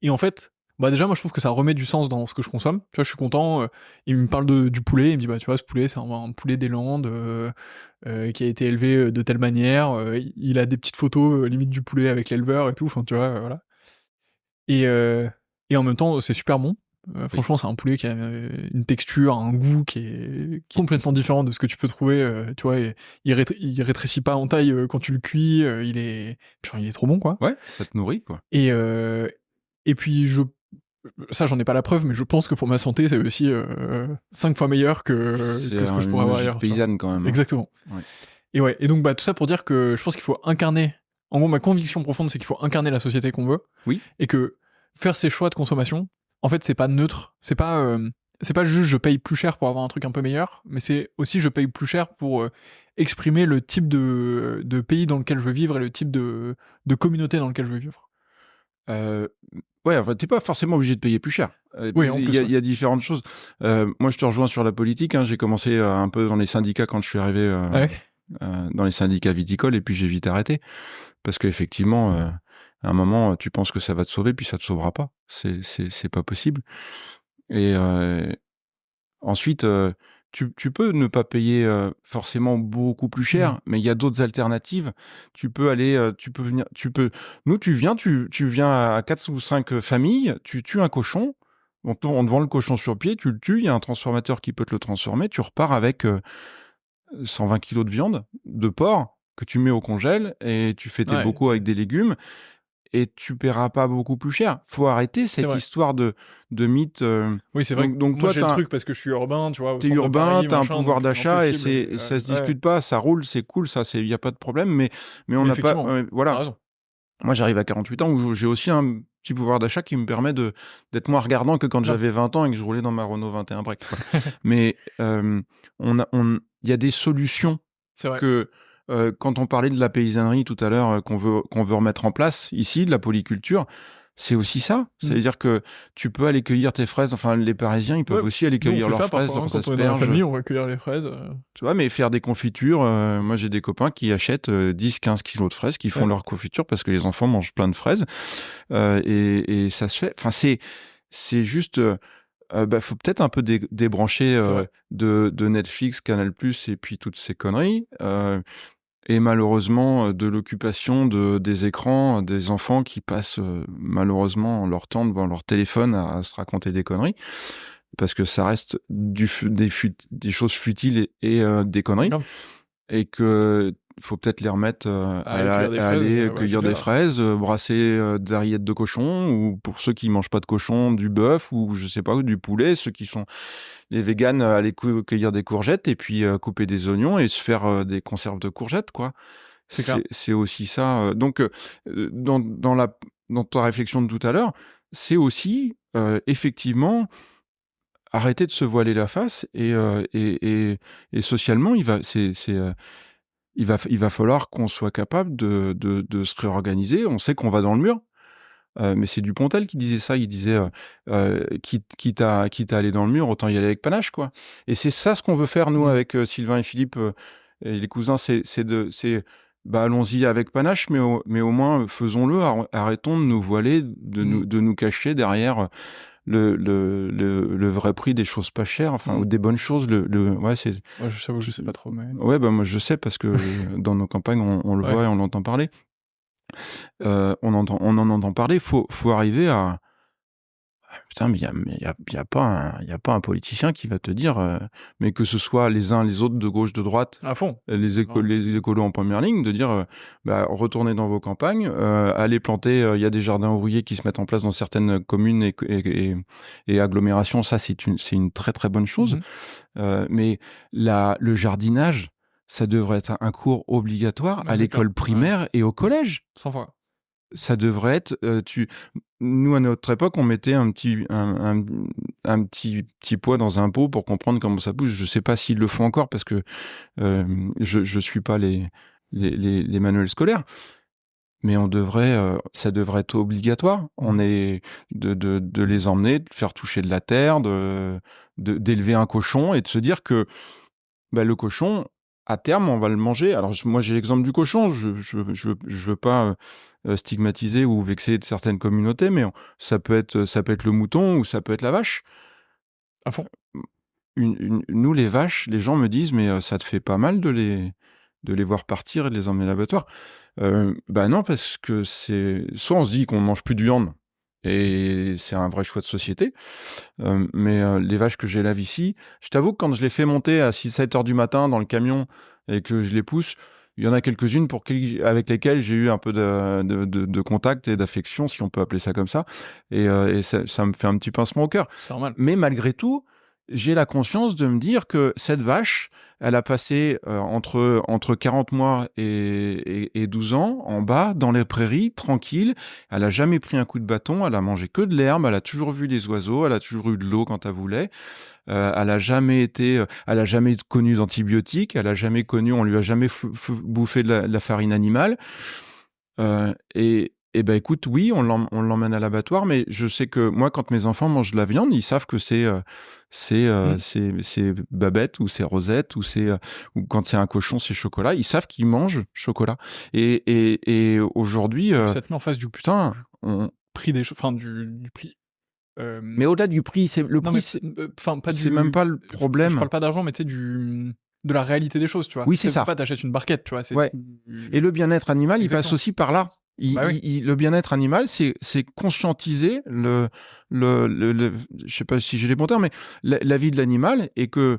Et en fait, déjà moi je trouve que ça remet du sens dans ce que je consomme. Tu vois, je suis content, il me parle du poulet, il me dit tu vois, ce poulet c'est un poulet des Landes, qui a été élevé de telle manière, il a des petites photos limite du poulet avec l'éleveur et tout, enfin tu vois, voilà. Et en même temps c'est super bon. Franchement, c'est un poulet qui a une texture, un goût qui est complètement différent de ce que tu peux trouver, tu vois, et il rétrécit pas en taille quand tu le cuis, il est trop bon, quoi. Ouais, ça te nourrit, quoi. Et puis ça j'en ai pas la preuve, mais je pense que pour ma santé c'est aussi 5 fois meilleur que ce que je pourrais avoir ailleurs. C'est paysanne quand même. Exactement. Ouais. Et donc tout ça pour dire que je pense qu'il faut incarner. En gros, ma conviction profonde, c'est qu'il faut incarner la société qu'on veut. Oui. Et que faire ses choix de consommation, en fait, c'est pas neutre. C'est pas juste je paye plus cher pour avoir un truc un peu meilleur, mais c'est aussi je paye plus cher pour exprimer le type de pays dans lequel je veux vivre et le type de communauté dans lequel je veux vivre. Ouais, enfin, t'es pas forcément obligé de payer plus cher. Oui, en plus, il y a différentes choses. Moi, je te rejoins sur la politique. J'ai commencé un peu dans les syndicats quand je suis arrivé dans les syndicats viticoles, et puis j'ai vite arrêté. Parce qu'effectivement, à un moment, tu penses que ça va te sauver, puis ça te sauvera pas. C'est pas possible. Et ensuite, tu peux ne pas payer forcément beaucoup plus cher, mais il y a d'autres alternatives. Tu peux aller, tu peux venir, Nous, tu viens à 4 ou 5 familles, tu tues un cochon, on te vend le cochon sur pied, tu le tues, il y a un transformateur qui peut te le transformer, tu repars avec 120 kilos de viande, de porc, que tu mets au congèle, et tu fais tes bocaux avec des légumes, et tu paieras pas beaucoup plus cher. Faut arrêter cette histoire de mythe. Oui, c'est vrai. Donc moi, toi, j'ai le truc parce que je suis urbain, tu vois. T'es urbain, t'as un pouvoir d'achat, et ça se discute pas, ça roule, c'est cool, ça, y a pas de problème, mais on n'a pas. Voilà. Raison. Moi, j'arrive à 48 ans où j'ai aussi un petit pouvoir d'achat qui me permet d'être moins regardant que quand j'avais 20 ans et que je roulais dans ma Renault 21 Break. Mais il y a des solutions que. Quand on parlait de la paysannerie tout à l'heure, qu'on veut remettre en place ici, de la polyculture, c'est aussi ça. Ça veut dire que tu peux aller cueillir tes fraises. Enfin, les Parisiens, ils peuvent aussi aller cueillir leurs fraises, leurs asperges. Quand on est dans la famille, on va cueillir les fraises. Tu vois, mais faire des confitures, moi j'ai des copains qui achètent 10-15 kilos de fraises, qui font leur confiture parce que les enfants mangent plein de fraises. Et ça se fait. Enfin, c'est juste... faut peut-être un peu débrancher de Netflix, Canal+, et puis toutes ces conneries. Et malheureusement, de l'occupation des écrans, des enfants qui passent malheureusement leur temps devant leur téléphone à se raconter des conneries, parce que ça reste des choses futiles et des conneries. Non. Et que faut peut-être les remettre à aller cueillir cueillir des fraises, brasser des rillettes de cochon, ou pour ceux qui mangent pas de cochon, du bœuf, ou je sais pas, du poulet. Ceux qui sont les véganes, aller cueillir des courgettes et puis couper des oignons et se faire des conserves de courgettes, quoi. C'est clair. C'est aussi ça. Donc, dans ta réflexion de tout à l'heure, c'est aussi effectivement arrêter de se voiler la face et socialement, il va falloir qu'on soit capable de se réorganiser. On sait qu'on va dans le mur, mais c'est Dupontel qui disait ça. Il disait quitte à aller dans le mur, autant y aller avec panache, quoi. Et c'est ça ce qu'on veut faire nous avec Sylvain et Philippe et les cousins. Bah, allons-y avec panache, mais au moins faisons-le. Arrêtons de nous voiler, de nous cacher derrière le vrai prix des choses pas chères, enfin, ou des bonnes choses. Ouais, Ouais, je sais pas trop, mais. Ouais, bah, moi, je sais parce que dans nos campagnes, on le voit et on l'entend parler. On en entend parler. Faut arriver à. Putain, mais il y a pas un politicien qui va te dire, mais que ce soit les uns les autres, de gauche, de droite, À fond. les écolos en première ligne, de dire bah, retournez dans vos campagnes, allez planter. Il y a des jardins ouvriers qui se mettent en place dans certaines communes et agglomérations. Ça, c'est une très très bonne chose. Mais le jardinage, ça devrait être un cours obligatoire à l'école primaire et au collège. 100 fois. Ça devrait être. Nous, à notre époque, on mettait un petit pois dans un pot pour comprendre comment ça pousse. Je sais pas s'ils le font encore parce que je suis pas les manuels scolaires. Mais ça devrait être obligatoire. On est de les emmener, de faire toucher de la terre, d'élever un cochon et de se dire que bah, le cochon, à terme, on va le manger. Alors moi, j'ai l'exemple du cochon. Je veux pas stigmatiser ou vexer certaines communautés, mais ça peut être le mouton ou ça peut être la vache. À fond. Nous, les vaches, les gens me disent, mais ça te fait pas mal de les voir partir et de les emmener à l'abattoir. Bah non, parce que soit on se dit qu'on mange plus de viande, et c'est un vrai choix de société. Mais les vaches que j'élève ici, je t'avoue que quand je les fais monter à 6-7 heures du matin dans le camion et que je les pousse, il y en a quelques-unes avec lesquelles j'ai eu un peu de contact et d'affection, si on peut appeler ça comme ça. Et ça me fait un petit pincement au cœur. C'est normal. Mais malgré tout, j'ai la conscience de me dire que cette vache, elle a passé entre 40 mois et 12 ans en bas, dans les prairies, tranquille. Elle a jamais pris un coup de bâton, elle a mangé que de l'herbe, elle a toujours vu les oiseaux, elle a toujours eu de l'eau quand elle voulait. Elle a jamais connu d'antibiotiques, on lui a jamais bouffé de la farine animale. Et ben écoute, oui, on l'emmène à l'abattoir, mais je sais que moi, quand mes enfants mangent de la viande, ils savent que c'est Babette ou c'est Rosette ou quand c'est un cochon, c'est Chocolat. Ils savent qu'ils mangent Chocolat. Et aujourd'hui, Ça te met en face du putain, prix des choses, enfin du prix. Mais au-delà du prix, c'est le prix, c'est même pas le problème. Je parle pas d'argent, mais tu sais de la réalité des choses, tu vois. Oui, c'est ça. C'est pas t'achètes une barquette, tu vois. Ouais. Et le bien-être animal, il passe aussi par là. Le bien-être animal, c'est conscientiser je sais pas si j'ai les bons termes, mais la vie de l'animal, et que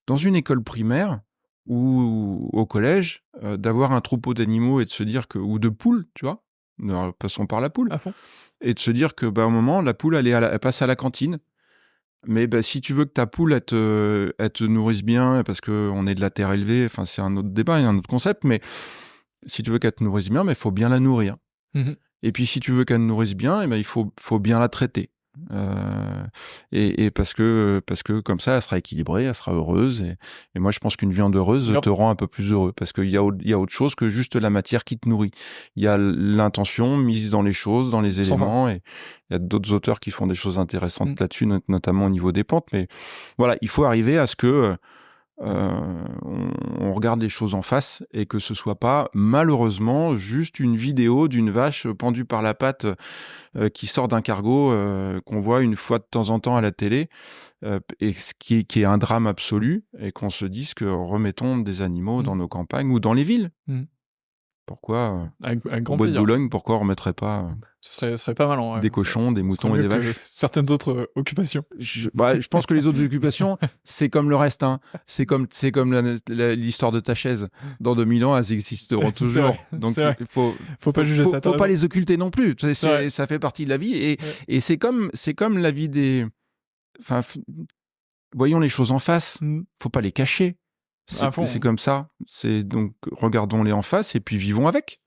dans une école primaire ou au collège, d'avoir un troupeau d'animaux et de se dire ou de poules, tu vois, passons par la poule, à fond. Et de se dire que bah, à un moment, la poule, elle passe à la cantine. Mais bah, si tu veux que ta poule, elle te nourrisse bien, parce qu'on est de la terre élevée, enfin c'est un autre débat, il y a un autre concept, mais si tu veux qu'elle te nourrisse bien, il faut bien la nourrir. Et puis si tu veux qu'elle te nourrisse bien, il faut bien la traiter. Et parce que comme ça, elle sera équilibrée, elle sera heureuse. Et moi, je pense qu'une viande heureuse te rend un peu plus heureux, parce qu'il y a autre chose que juste la matière qui te nourrit. Il y a l'intention mise dans les choses, dans les éléments. Et il y a d'autres auteurs qui font des choses intéressantes là-dessus, notamment au niveau des plantes. Mais voilà, il faut arriver à ce que on regarde les choses en face et que ce soit pas malheureusement juste une vidéo d'une vache pendue par la patte qui sort d'un cargo qu'on voit une fois de temps en temps à la télé et qui est un drame absolu, et qu'on se dise que remettons des animaux dans nos campagnes ou dans les villes. Pourquoi, Avec au grand bois de plaisir. Boulogne, pourquoi on remettrait pas Ce serait pas mal, en vrai. des cochons, des Ce moutons serait et des mieux que vaches? certaines autres occupations. Je pense que les autres occupations, c'est comme le reste, hein. C'est comme l'histoire de ta chaise. Dans 2000 ans, elles existeront C'est toujours. vrai, Donc, c'est vrai. il faut Faut pas juger ça, t'as faut pas raison. les occulter non plus. C'est vrai. Ça fait partie de la vie. Ouais. Et c'est comme la vie des... Enfin, voyons les choses en face. Faut pas les cacher. À fond. C'est comme ça. Donc, regardons-les en face et puis vivons avec.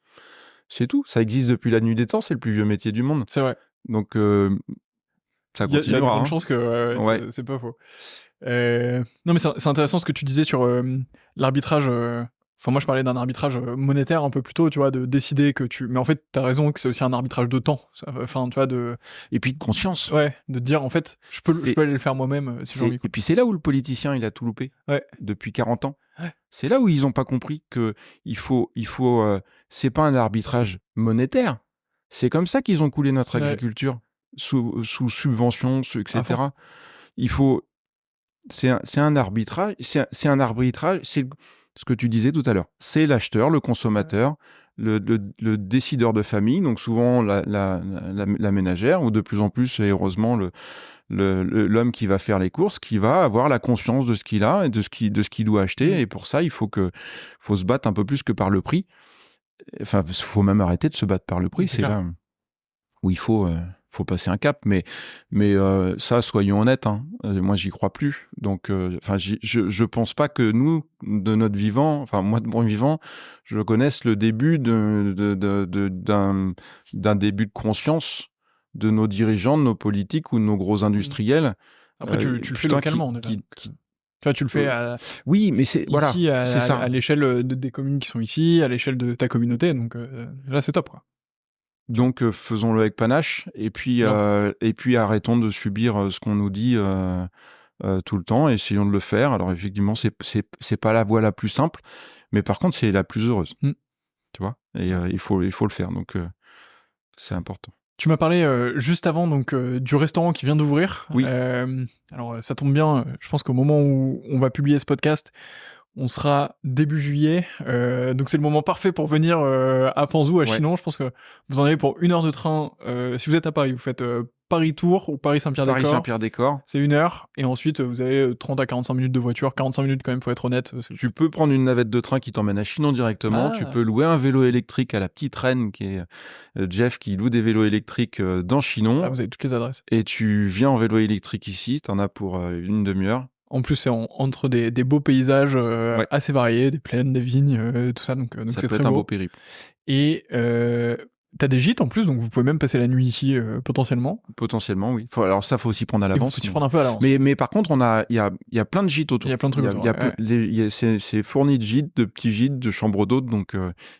C'est tout. Ça existe depuis la nuit des temps. C'est le plus vieux métier du monde. C'est vrai. Donc, ça Il y a de continuera. grandes Hein. chances que Ouais. c'est pas faux. Non, mais c'est intéressant ce que tu disais sur l'arbitrage. Enfin, moi, je parlais d'un arbitrage monétaire un peu plus tôt, tu vois, de décider que tu. Mais en fait, t'as raison que c'est aussi un arbitrage de temps. Enfin, tu vois, Et puis de conscience. Ouais, de dire en fait, je peux aller le faire moi-même si j'ai envie. Et puis c'est là où le politicien il a tout loupé. Ouais. Depuis 40 ans. Ouais. C'est là où ils ont pas compris que il faut c'est pas un arbitrage monétaire. C'est comme ça qu'ils ont coulé notre agriculture sous subvention, etc. Il faut c'est un arbitrage, c'est ce que tu disais tout à l'heure. C'est l'acheteur, le consommateur, le décideur de famille, donc souvent la ménagère, ou de plus en plus, et heureusement, l'homme qui va faire les courses, qui va avoir la conscience de ce qu'il a et de ce qu'il doit acheter. Et pour ça, il faut se battre un peu plus que par le prix. Enfin, il faut même arrêter de se battre par le prix. C'est là où il faut passer un cap. Mais ça, soyons honnêtes, hein, moi, j'y crois plus. Donc, je pense pas que nous, de notre vivant, enfin, moi, de mon vivant, je connaisse le début d'un début de conscience de nos dirigeants, de nos politiques ou de nos gros industriels. Après, tu le fais localement, déjà. Tu vois, tu le fais oui, mais c'est ça. À l'échelle des communes qui sont ici, à l'échelle de ta communauté. Donc là, c'est top, quoi. Donc faisons-le avec panache et puis arrêtons de subir ce qu'on nous dit tout le temps. Essayons de le faire. Alors effectivement, c'est pas la voie la plus simple, mais par contre c'est la plus heureuse. Tu vois. Et il faut le faire. Donc c'est important. Tu m'as parlé juste avant donc du restaurant qui vient d'ouvrir. Oui. Alors ça tombe bien. Je pense qu'au moment où on va publier ce podcast, on sera début juillet, donc c'est le moment parfait pour venir à Panzou, à Chinon. Je pense que vous en avez pour 1 heure de train. Si vous êtes à Paris, vous faites Paris-Tours ou Paris-Saint-Pierre-des-Corps. Paris-Saint-Pierre-des-Corps. C'est 1 heure. Et ensuite, vous avez 30 à 45 minutes de voiture. 45 minutes quand même, faut être honnête. Tu peux prendre une navette de train qui t'emmène à Chinon directement. Tu peux louer un vélo électrique à la petite reine qui est Jeff qui loue des vélos électriques dans Chinon. Là, vous avez toutes les adresses. Et tu viens en vélo électrique ici. T'en as pour une demi-heure. En plus, c'est entre des beaux paysages assez variés, des plaines, des vignes, tout ça. Donc ça c'est peut très être beau. un beau périple. Et t'as des gîtes en plus, donc vous pouvez même passer la nuit ici potentiellement. Potentiellement, oui. Alors ça, faut aussi prendre à l'avance. Il faut s'y prendre un peu à l'avance. Mais par contre, il y a plein de gîtes autour. Il y a plein de trucs autour. C'est fourni de gîtes, de petits gîtes, de chambres d'hôtes, donc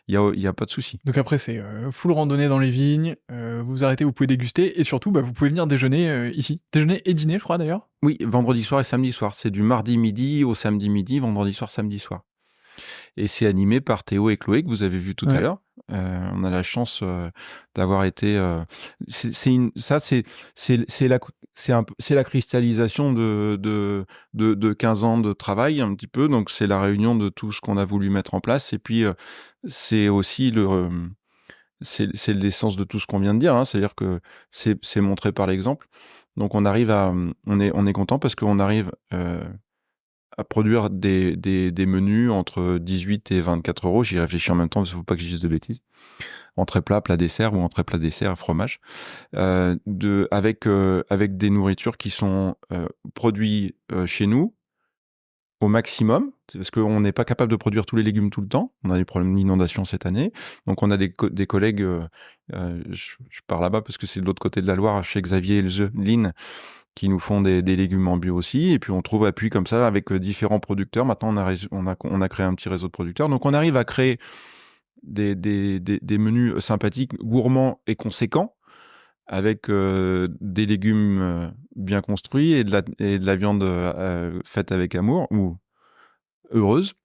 il y a pas de souci. Donc après, c'est full randonnée dans les vignes. Vous vous arrêtez, vous pouvez déguster, et surtout, vous pouvez venir déjeuner ici. Déjeuner et dîner, je crois d'ailleurs. Oui, vendredi soir et samedi soir. C'est du mardi midi au samedi midi, vendredi soir, samedi soir. Et c'est animé par Théo et Chloé que vous avez vu tout à l'heure. On a la chance d'avoir été. C'est la cristallisation de 15 ans de travail un petit peu. Donc c'est la réunion de tout ce qu'on a voulu mettre en place. Et puis c'est aussi c'est l'essence de tout ce qu'on vient de dire. Hein. C'est-à-dire que c'est montré par l'exemple. Donc on arrive on est content parce qu'on arrive à produire des menus entre 18 et 24 euros. J'y réfléchis en même temps parce qu'il ne faut pas que je dise de bêtises. Entrée plat, plat dessert ou entrée plat dessert, fromage. Avec des nourritures qui sont produites chez nous au maximum, parce qu'on n'est pas capable de produire tous les légumes tout le temps. On a des problèmes d'inondation cette année. Donc on a des collègues, je pars là-bas parce que c'est de l'autre côté de la Loire, chez Xavier et Lynn, qui nous font des légumes en bio aussi, et puis on trouve appui comme ça avec différents producteurs. Maintenant, on a créé un petit réseau de producteurs, donc on arrive à créer des menus sympathiques, gourmands et conséquents, avec des légumes bien construits et de la viande faite avec amour ou heureuse.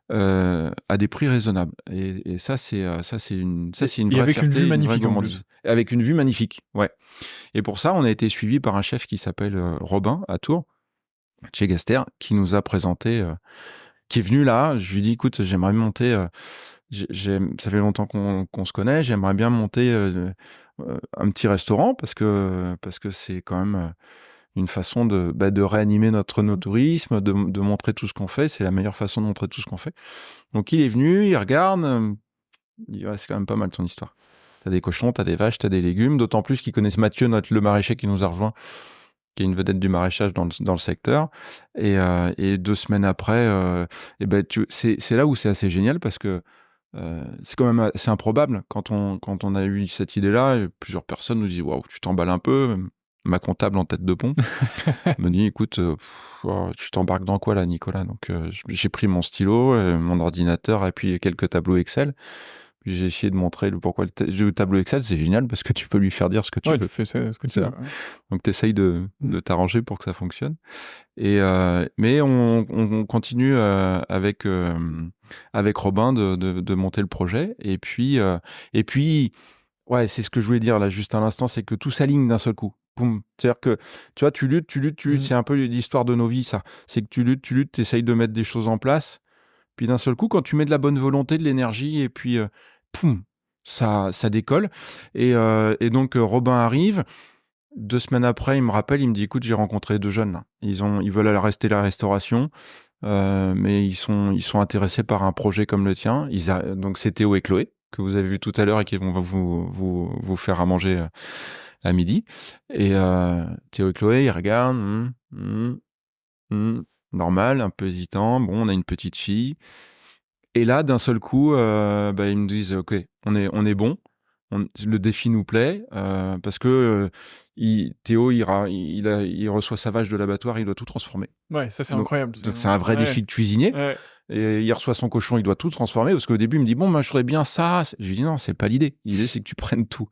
À des prix raisonnables, et ça c'est une vraie avec fierté, une vue magnifique en plus. Avec une vue magnifique, ouais. Et pour ça on a été suivi par un chef qui s'appelle Robin à Tours, chez Gaster, qui nous a présenté, qui est venu là. Je lui ai dit écoute, j'aimerais monter ça fait longtemps qu'on se connaît. J'aimerais bien monter un petit restaurant parce que c'est quand même une façon de réanimer nos tourismes, de montrer tout ce qu'on fait. C'est la meilleure façon de montrer tout ce qu'on fait. Donc il est venu, il regarde, il dit ouais, c'est quand même pas mal ton histoire. T'as des cochons, t'as des vaches, t'as des légumes. D'autant plus qu'ils connaissent Mathieu, le maraîcher qui nous a rejoint, qui est une vedette du maraîchage dans le secteur. Et 2 semaines après, c'est là où c'est assez génial parce que c'est quand même assez improbable. Quand on a eu cette idée-là, plusieurs personnes nous disent waouh, tu t'emballes un peu. Ma comptable en tête de pont me dit écoute, tu t'embarques dans quoi là, Nicolas? Donc j'ai pris mon stylo, mon ordinateur et puis quelques tableaux Excel. Puis j'ai essayé de montrer le pourquoi le tableau Excel, c'est génial parce que tu peux lui faire dire ce que tu veux. Tu fais ce que tu veux. Ouais. Donc tu essayes de t'arranger pour que ça fonctionne. Mais on continue avec Robin de monter le projet. Et puis, ouais, c'est ce que je voulais dire là juste à l'instant, c'est que tout s'aligne d'un seul coup. Boum. C'est-à-dire que, tu vois, tu luttes. C'est un peu l'histoire de nos vies, ça. C'est que tu luttes, t'essayes de mettre des choses en place. Puis d'un seul coup, quand tu mets de la bonne volonté, de l'énergie, et puis, poum, ça décolle. Et donc, Robin arrive. 2 semaines après, il me rappelle, il me dit, écoute, j'ai rencontré 2 jeunes, là. Ils veulent rester la restauration, mais ils sont intéressés par un projet comme le tien. Donc, c'est Théo et Chloé, que vous avez vu tout à l'heure et qui vont vous faire à manger à midi. Et Théo et Chloé, ils regardent, normal, un peu hésitant. Bon, on a une petite fille. Et là, d'un seul coup, ils me disent, ok, on est bon. Le défi nous plaît parce que Théo, il reçoit sa vache de l'abattoir, il doit tout transformer. Ouais, ça c'est Donc, incroyable. donc c'est un vrai défi de cuisinier. Ouais. Et il reçoit son cochon, il doit tout transformer parce qu'au début, il me dit bon, je ferais bien ça. Je lui dis non, c'est pas l'idée. L'idée, c'est que tu prennes tout.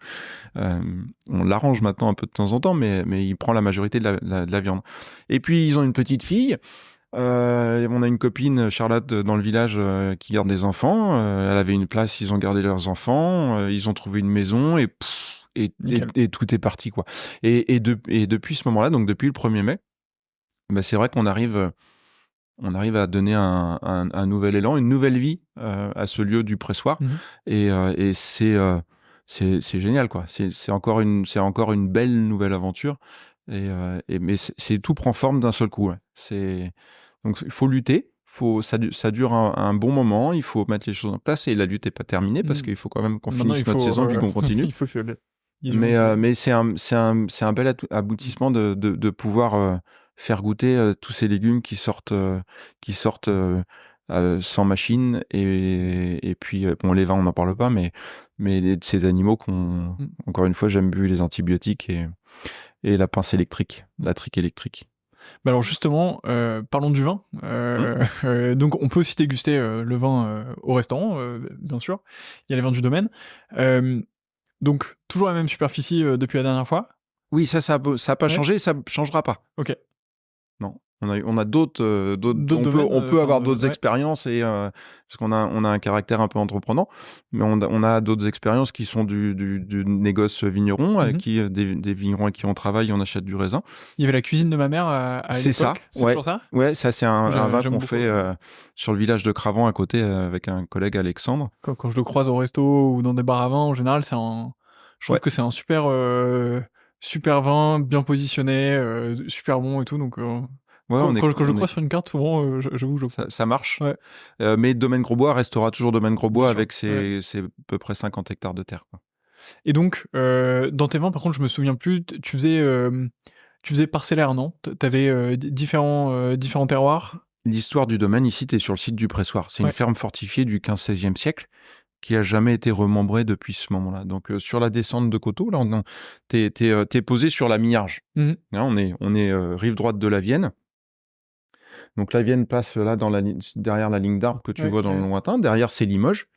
On l'arrange maintenant un peu de temps en temps, mais il prend la majorité de la viande. Et puis ils ont une petite fille. On a une copine, Charlotte, dans le village qui garde des enfants. Elle avait une place, ils ont gardé leurs enfants. Ils ont trouvé une maison et tout est parti, quoi. Et depuis ce moment-là, donc depuis le 1er mai, c'est vrai qu'on arrive à donner un nouvel élan, une nouvelle vie à ce lieu du pressoir. Et c'est génial, quoi. C'est encore une belle nouvelle aventure. Mais tout prend forme d'un seul coup. Ouais. Donc il faut lutter. Ça dure un bon moment. Il faut mettre les choses en place et la lutte n'est pas terminée parce qu'il faut quand même qu'on finisse notre saison puis qu'on continue. Il faut mais c'est un bel aboutissement de pouvoir faire goûter tous ces légumes qui sortent sans machine et puis les vins on n'en parle pas mais ces animaux encore une fois j'aime plus les antibiotiques et la pince électrique, la trique électrique. Alors justement, parlons du vin. Donc on peut aussi déguster le vin au restaurant, bien sûr. Il y a les vins du domaine. Donc toujours la même superficie depuis la dernière fois. Oui, ça a pas changé, et ça changera pas. Ok. Non, on a d'autres domaines, on peut avoir d'autres expériences et parce qu'on a un caractère un peu entreprenant, mais on a d'autres expériences qui sont du négoce vigneron avec qui des vignerons avec qui on travaille, on achète du raisin. Il y avait la cuisine de ma mère à c'est ça, c'est toujours ça. Ouais, ça c'est un vin qu'on fait sur le village de Cravant à côté avec un collègue Alexandre. Quand je le croise au resto ou dans des bars à vin, en général, je trouve que c'est un super vin, bien positionné, super bon et tout. Donc, quand je le crois sur une carte, souvent, j'avoue, ça marche. Ouais. Mais Domaine Grosbois restera toujours Domaine Grosbois avec ses à peu près 50 hectares de terre, quoi. Et donc, dans tes vins, par contre, je me souviens plus, tu faisais parcellaire, non? T'avais différents terroirs. L'histoire du domaine, ici, t'es sur le site du pressoir. C'est une ferme fortifiée du 15-16e siècle qui a jamais été remembrée depuis ce moment-là. Donc sur la descente de Coteau, là, t'es posé sur la Millarge. Là, on est rive droite de la Vienne. Donc la Vienne passe là derrière la ligne d'arbres que tu vois dans le lointain. Derrière, c'est Limoges.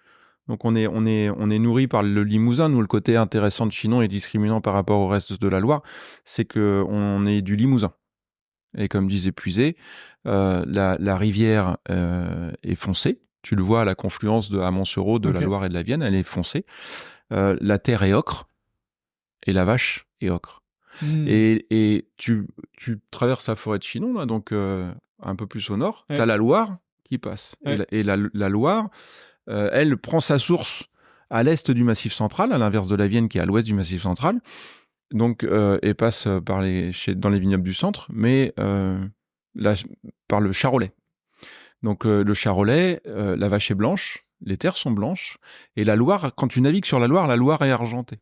Donc on est nourri par le Limousin. Nous, le côté intéressant de Chinon et discriminant par rapport au reste de la Loire, c'est que on est du Limousin. Et comme disait Puiset, la rivière est foncée. Tu le vois à la confluence de Montsereau, de la Loire et de la Vienne, elle est foncée. La terre est ocre et la vache est ocre. Et tu traverses la forêt de Chinon, là, donc un peu plus au nord. Tu as la Loire qui passe. Et la Loire, elle prend sa source à l'est du Massif central, à l'inverse de la Vienne qui est à l'ouest du Massif central, donc, et passe dans les vignobles du centre, mais par le Charolais. Donc le Charolais, la vache est blanche, les terres sont blanches, et la Loire, quand tu navigues sur la Loire est argentée.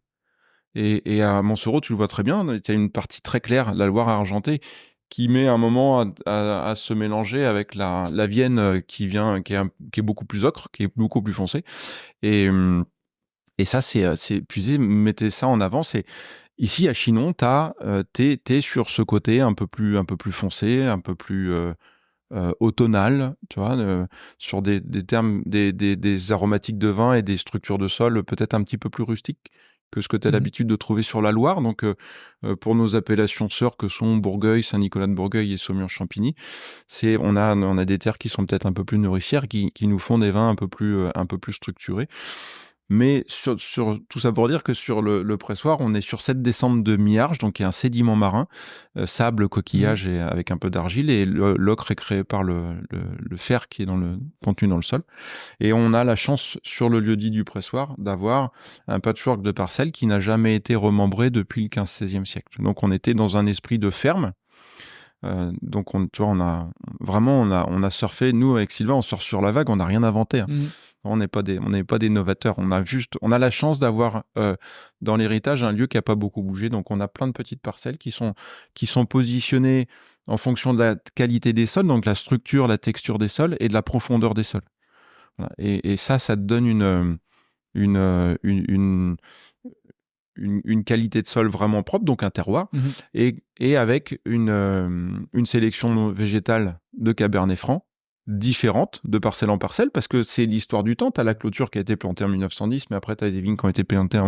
Et à Montsoreau, tu le vois très bien, il y a une partie très claire, la Loire est argentée, qui met un moment à se mélanger avec la Vienne qui est beaucoup plus ocre, qui est beaucoup plus foncée. Et ça, c'est puisé, mettez ça en avant. Ici, à Chinon, t'es sur ce côté un peu plus foncé, un peu plus automnal, tu vois, sur des termes, des aromatiques de vin et des structures de sol peut-être un petit peu plus rustiques que ce que tu as l'habitude de trouver sur la Loire. Donc, pour nos appellations sœurs que sont Bourgueil, Saint-Nicolas de Bourgueil et Saumur-Champigny, on a des terres qui sont peut-être un peu plus nourricières, qui nous font des vins un peu plus structurés. Mais sur tout ça pour dire que sur le pressoir, on est sur cette descente de mi-arche, donc il y a un sédiment marin, sable, coquillage et avec un peu d'argile, et l'ocre est créé par le fer qui est contenu dans le sol. Et on a la chance sur le lieu-dit du pressoir d'avoir un patchwork de parcelles qui n'a jamais été remembré depuis le 15-16e siècle. Donc on était dans un esprit de ferme. Donc on a surfé, nous avec Sylvain, on surfe sur la vague, on n'a rien inventé. Hein. On n'est pas des novateurs. On a la chance d'avoir dans l'héritage un lieu qui n'a pas beaucoup bougé. Donc on a plein de petites parcelles qui sont positionnées en fonction de la qualité des sols, donc la structure, la texture des sols et de la profondeur des sols. Voilà. Et ça te donne une qualité de sol vraiment propre, donc un terroir, et avec une sélection végétale de Cabernet Franc différente de parcelle en parcelle, parce que c'est l'histoire du temps. Tu as la clôture qui a été plantée en 1910, mais après tu as des vignes qui ont été plantées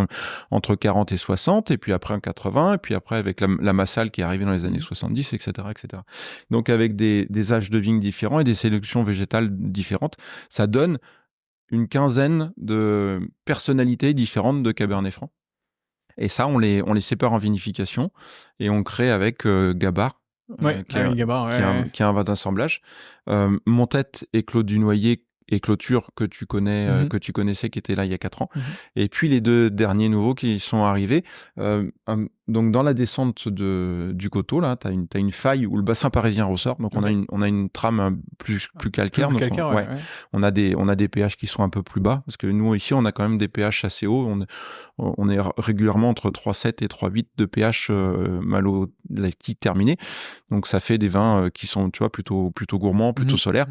entre 40 et 60, et puis après en 80, et puis après avec la Massale qui est arrivée dans les années 70, etc. etc. Donc avec des âges de vignes différents et des sélections végétales différentes, ça donne une quinzaine de personnalités différentes de Cabernet Franc. Et ça, on les sépare en vinification et on crée avec Gabard, qui est un vin d'assemblage. Montette et Claude Dunoyer et Clôture que tu connaissais, qui était là il y a 4 ans. Et puis les 2 derniers nouveaux qui sont arrivés. Donc dans la descente du coteau, là, t'as une faille où le bassin parisien ressort. Donc on a une trame plus calcaire. On a des pH qui sont un peu plus bas, parce que nous ici on a quand même des pH assez hauts. On est régulièrement entre 3,7 et 3,8 de pH malolactique terminé. Donc ça fait des vins qui sont, tu vois, plutôt gourmands, plutôt solaires.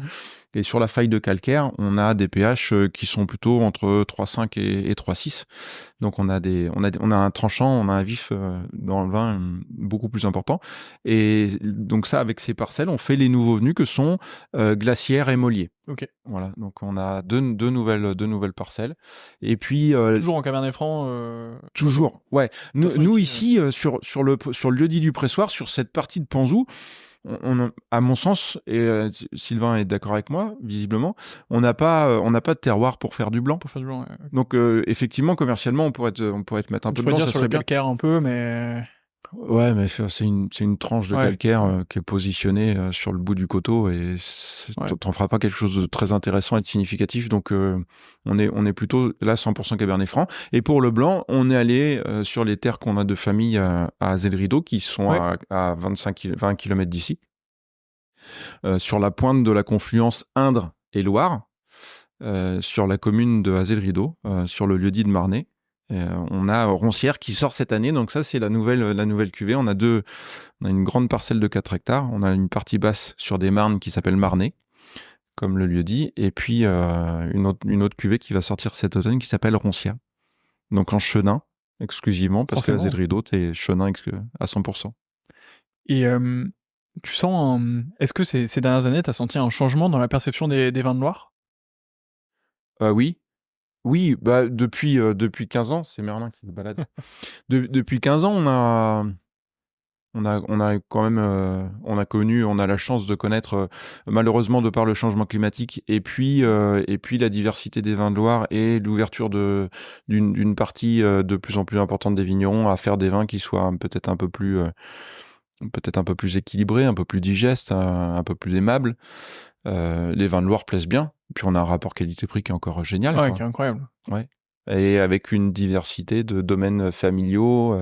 Et sur la faille de calcaire, on a des pH qui sont plutôt entre 3,5 et 3,6. Donc on a un tranchant, on a un vif dans le vin beaucoup plus important. Et donc ça, avec ces parcelles, on fait les nouveaux venus que sont Glacière et Mollier. Ok. Voilà. Donc on a deux nouvelles parcelles. Et puis toujours en Cabernet Franc. Toujours. Ouais. Nous ici sur le lieu-dit du pressoir, sur cette partie de Panzou, à mon sens, et Sylvain est d'accord avec moi, visiblement, on n'a pas de terroir pour faire du blanc. Ouais. Donc effectivement, commercialement, on pourrait te mettre un peu de blanc. Ça serait sur le calcaire un peu, mais ouais, mais c'est une tranche de calcaire qui est positionnée sur le bout du coteau, et t'en feras pas quelque chose de très intéressant et de significatif. Donc on est plutôt là 100% Cabernet Franc. Et pour le blanc, on est allé sur les terres qu'on a de famille à Azel-Rideau, qui sont à 20 km d'ici, sur la pointe de la confluence Indre et Loire, sur la commune de Azel-Rideau, sur le lieu-dit de Marnay. On a Roncière qui sort cette année, donc ça c'est la nouvelle cuvée. On a une grande parcelle de 4 hectares, on a une partie basse sur des marnes qui s'appelle Marnay, comme le lieu dit, et puis une autre cuvée qui va sortir cet automne qui s'appelle Roncière. Donc en chenin exclusivement, parce que Azel-Rideau t'es chenin à 100%. Et tu sens est-ce que ces dernières années t'as senti un changement dans la perception des vins de Loire? Oui, bah depuis 15 ans, c'est Merlin qui se balade. Depuis 15 ans, on a quand même, on a la chance de connaître, malheureusement de par le changement climatique, et puis la diversité des vins de Loire et l'ouverture d'une partie de plus en plus importante des vignerons à faire des vins qui soient peut-être un peu plus équilibrés, un peu plus digestes, un peu plus aimables. Les vins de Loire plaisent bien. Puis on a un rapport qualité-prix qui est encore génial. Ouais, quoi. qui est incroyable. Ouais. Et avec une diversité de domaines familiaux,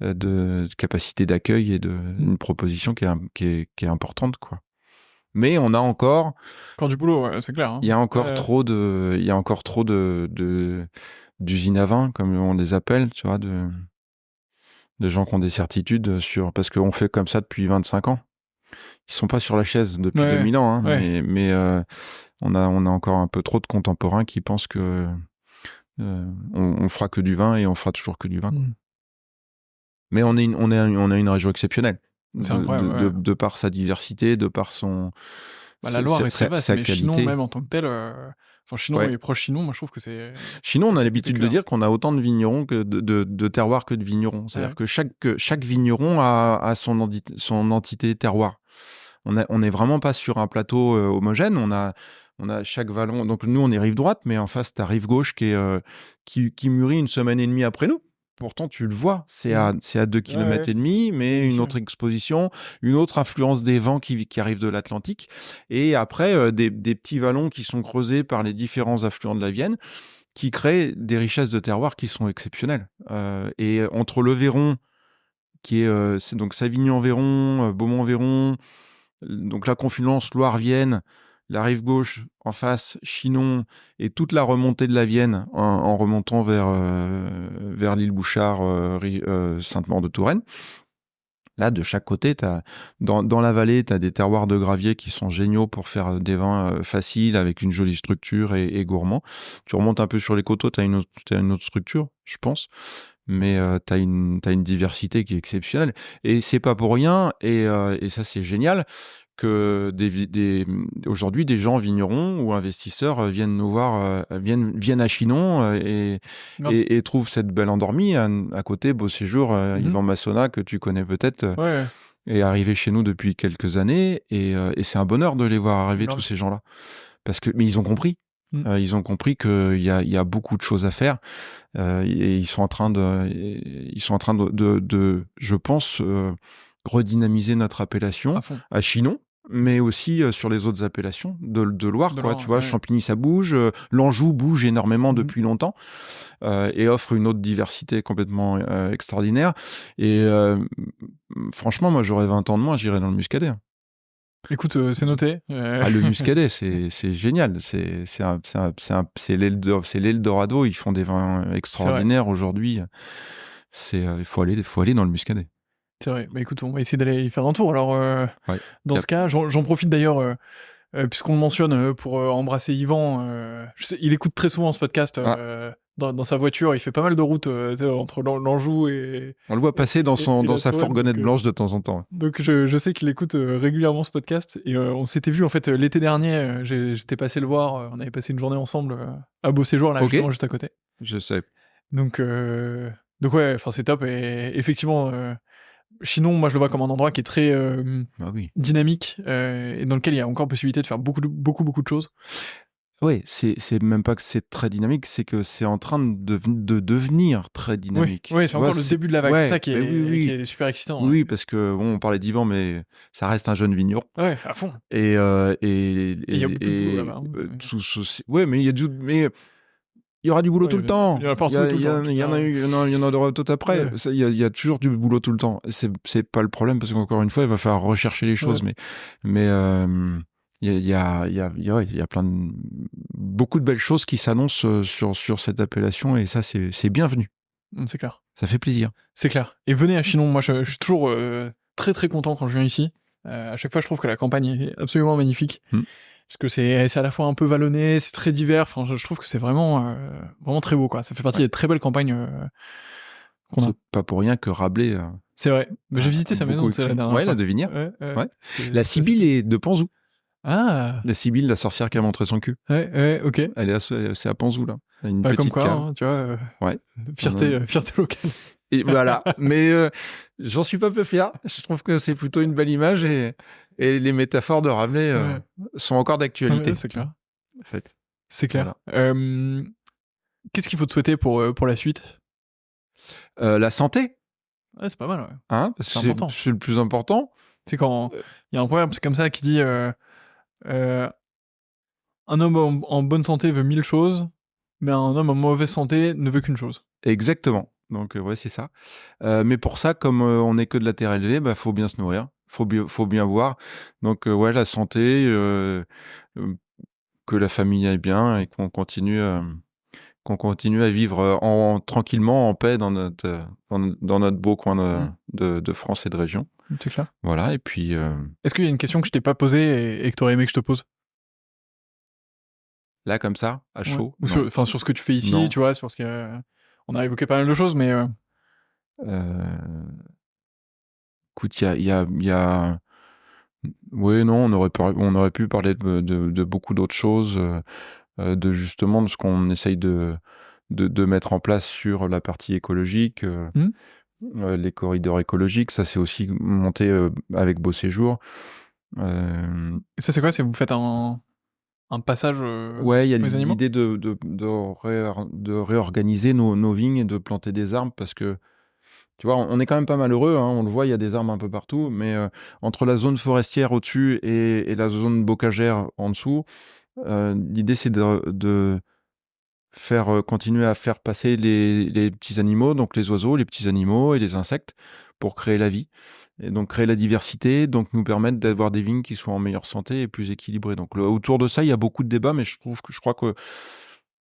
de capacité d'accueil et une proposition qui est importante, quoi. Mais on a encore du boulot, ouais, c'est clair. Hein. il y a encore trop d'usines à vin, comme on les appelle, tu vois, de gens qui ont des certitudes parce qu'on fait comme ça depuis 25 ans. Ils sont pas sur la chaise depuis 2000 ans, hein, mais on a encore un peu trop de contemporains qui pensent que on fera que du vin et on fera toujours que du vin. Mais on a une région exceptionnelle. C'est incroyable. De par sa diversité, de par son. La Loire est très vaste, mais qualité. Chinon, même en tant que tel. Chinon et proche Chinon, moi je trouve que c'est. Chinon, on a l'habitude de dire qu'on a autant de vignerons que de terroirs que de vignerons. C'est-à-dire que chaque vigneron a son entité terroir. On n'est vraiment pas sur un plateau homogène. On a chaque vallon. Donc nous, on est rive droite, mais en face, tu as rive gauche qui mûrit une semaine et demie après nous. Pourtant, tu le vois, c'est à 2 km et demi, mais une autre exposition, une autre influence des vents qui arrivent de l'Atlantique. Et après, des petits vallons qui sont creusés par les différents affluents de la Vienne, qui créent des richesses de terroir qui sont exceptionnelles. Et entre le Véron, qui est donc Savignon-Véron, Beaumont-Véron, donc la confluence Loire-Vienne, la rive gauche en face, Chinon, et toute la remontée de la Vienne en remontant vers l'île Bouchard, Sainte-Maure-de-Touraine. Là, de chaque côté, dans la vallée, tu as des terroirs de gravier qui sont géniaux pour faire des vins faciles, avec une jolie structure et gourmand. Tu remontes un peu sur les coteaux, tu as une autre structure, je pense. Mais tu as une diversité qui est exceptionnelle. Et c'est pas pour rien, et ça, c'est génial, que aujourd'hui des gens vignerons ou investisseurs viennent nous voir, viennent à Chinon et trouvent cette belle endormie. À côté, Beau Séjour, Yvan Massona, que tu connais peut-être, est arrivé chez nous depuis quelques années, et c'est un bonheur de les voir arriver, tous ces gens-là. Mais ils ont compris. Ils ont compris qu'il y a beaucoup de choses à faire, et ils sont en train de, je pense, redynamiser notre appellation à Chinon, mais aussi sur les autres appellations de Loire, quoi. Tu vois, Champigny, ça bouge, l'Anjou bouge énormément depuis longtemps, et offre une autre diversité complètement extraordinaire. Et franchement, moi, j'aurais 20 ans de moins, j'irais dans le Muscadet. Écoute, c'est noté. Le Muscadet, c'est génial. C'est l'Eldorado. Ils font des vins extraordinaires aujourd'hui. Il faut aller dans le Muscadet. C'est vrai. Bah écoute, on va essayer d'aller y faire un tour. Alors, dans ce cas, j'en profite d'ailleurs, puisqu'on le mentionne, pour embrasser Yvan. Je sais, il écoute très souvent ce podcast. Dans sa voiture, il fait pas mal de routes entre l'Anjou et... On le voit passer dans sa fourgonnette blanche de temps en temps. Donc je sais qu'il écoute régulièrement ce podcast, et on s'était vu en fait l'été dernier, j'étais passé le voir, on avait passé une journée ensemble à Beau Séjour, là, justement, juste à côté. Je sais. Donc ouais, enfin c'est top, et effectivement, Chinon, moi je le vois comme un endroit qui est très dynamique, et dans lequel il y a encore possibilité de faire beaucoup de choses. Oui, c'est même pas que c'est très dynamique, c'est que c'est en train de devenir très dynamique. Oui, c'est encore le début de la vague, c'est ça qui est super excitant. Oui, parce que on parlait d'Yvan, mais ça reste un jeune vigneron. Ouais, à fond. Et il y a beaucoup de boulot là-bas. Ouais, mais il y aura du boulot tout le temps. Il y en a partout tout le temps. Il y en aura tout après. Il y a toujours du boulot tout le temps. C'est pas le problème, parce qu'encore une fois, il va falloir rechercher les choses, mais il y a beaucoup de belles choses qui s'annoncent sur cette appellation, et ça, c'est bienvenu. C'est clair. Ça fait plaisir. C'est clair. Et venez à Chinon. Moi, je suis toujours très très content quand je viens ici. À chaque fois, je trouve que la campagne est absolument magnifique. Parce que c'est à la fois un peu vallonné, c'est très divers. Enfin, je trouve que c'est vraiment très beau, quoi. Ça fait partie des très belles campagnes qu'on a. C'est pas pour rien que Rabelais. C'est vrai. Mais j'ai visité sa maison, la dernière fois. La de Vinière. Ouais. La Sibylle est de Panzou. Ah. La Sibylle, la sorcière qui a montré son cul. Ouais, ok. C'est à Panzou, là. Une petite comme quoi, cave. tu vois. Fierté locale. Et voilà. Mais j'en suis pas peu fier. Je trouve que c'est plutôt une belle image, et les métaphores de Rabelais sont encore d'actualité. C'est clair. En fait. C'est clair. Voilà. Qu'est-ce qu'il faut te souhaiter pour la suite ? La santé. Ouais, c'est pas mal. Ouais. Hein, c'est important. C'est le plus important. Tu sais, quand il y a un proverbe comme ça qui dit un homme en bonne santé veut 1000 choses, mais un homme en mauvaise santé ne veut qu'une chose. Exactement. Donc, ouais, c'est ça. Mais pour ça, comme on n'est que de la terre élevée, bah, faut bien se nourrir, faut bien boire. Donc, ouais, la santé, que la famille aille bien et qu'on continue à vivre tranquillement, en paix dans notre beau coin de France et de région. C'est clair. Voilà, et puis... Est-ce qu'il y a une question que je t'ai pas posée et que t'aurais aimé que je te pose? Là, comme ça, à chaud? Ou Non. sur ce que tu fais ici, Non. tu vois, sur ce que... On a évoqué pas mal de choses, mais... Écoute, il y a... Oui, non, on aurait pu parler de beaucoup d'autres choses, de justement de ce qu'on essaye de mettre en place sur la partie écologique, les corridors écologiques. Ça, c'est aussi monté avec Beau Séjour. Et ça, c'est quoi? C'est vous faites un passage Ouais, il y a pour les animaux? l'idée de réorganiser nos vignes et de planter des arbres parce que, tu vois, on est quand même pas malheureux, hein, on le voit, il y a des arbres un peu partout, mais entre la zone forestière au-dessus et la zone bocagère en dessous, l'idée c'est de faire continuer à faire passer les petits animaux, donc les oiseaux, les petits animaux et les insectes, pour créer la vie. Et donc créer la diversité, donc nous permettre d'avoir des vignes qui soient en meilleure santé et plus équilibrées. Donc autour de ça, il y a beaucoup de débats, mais je crois que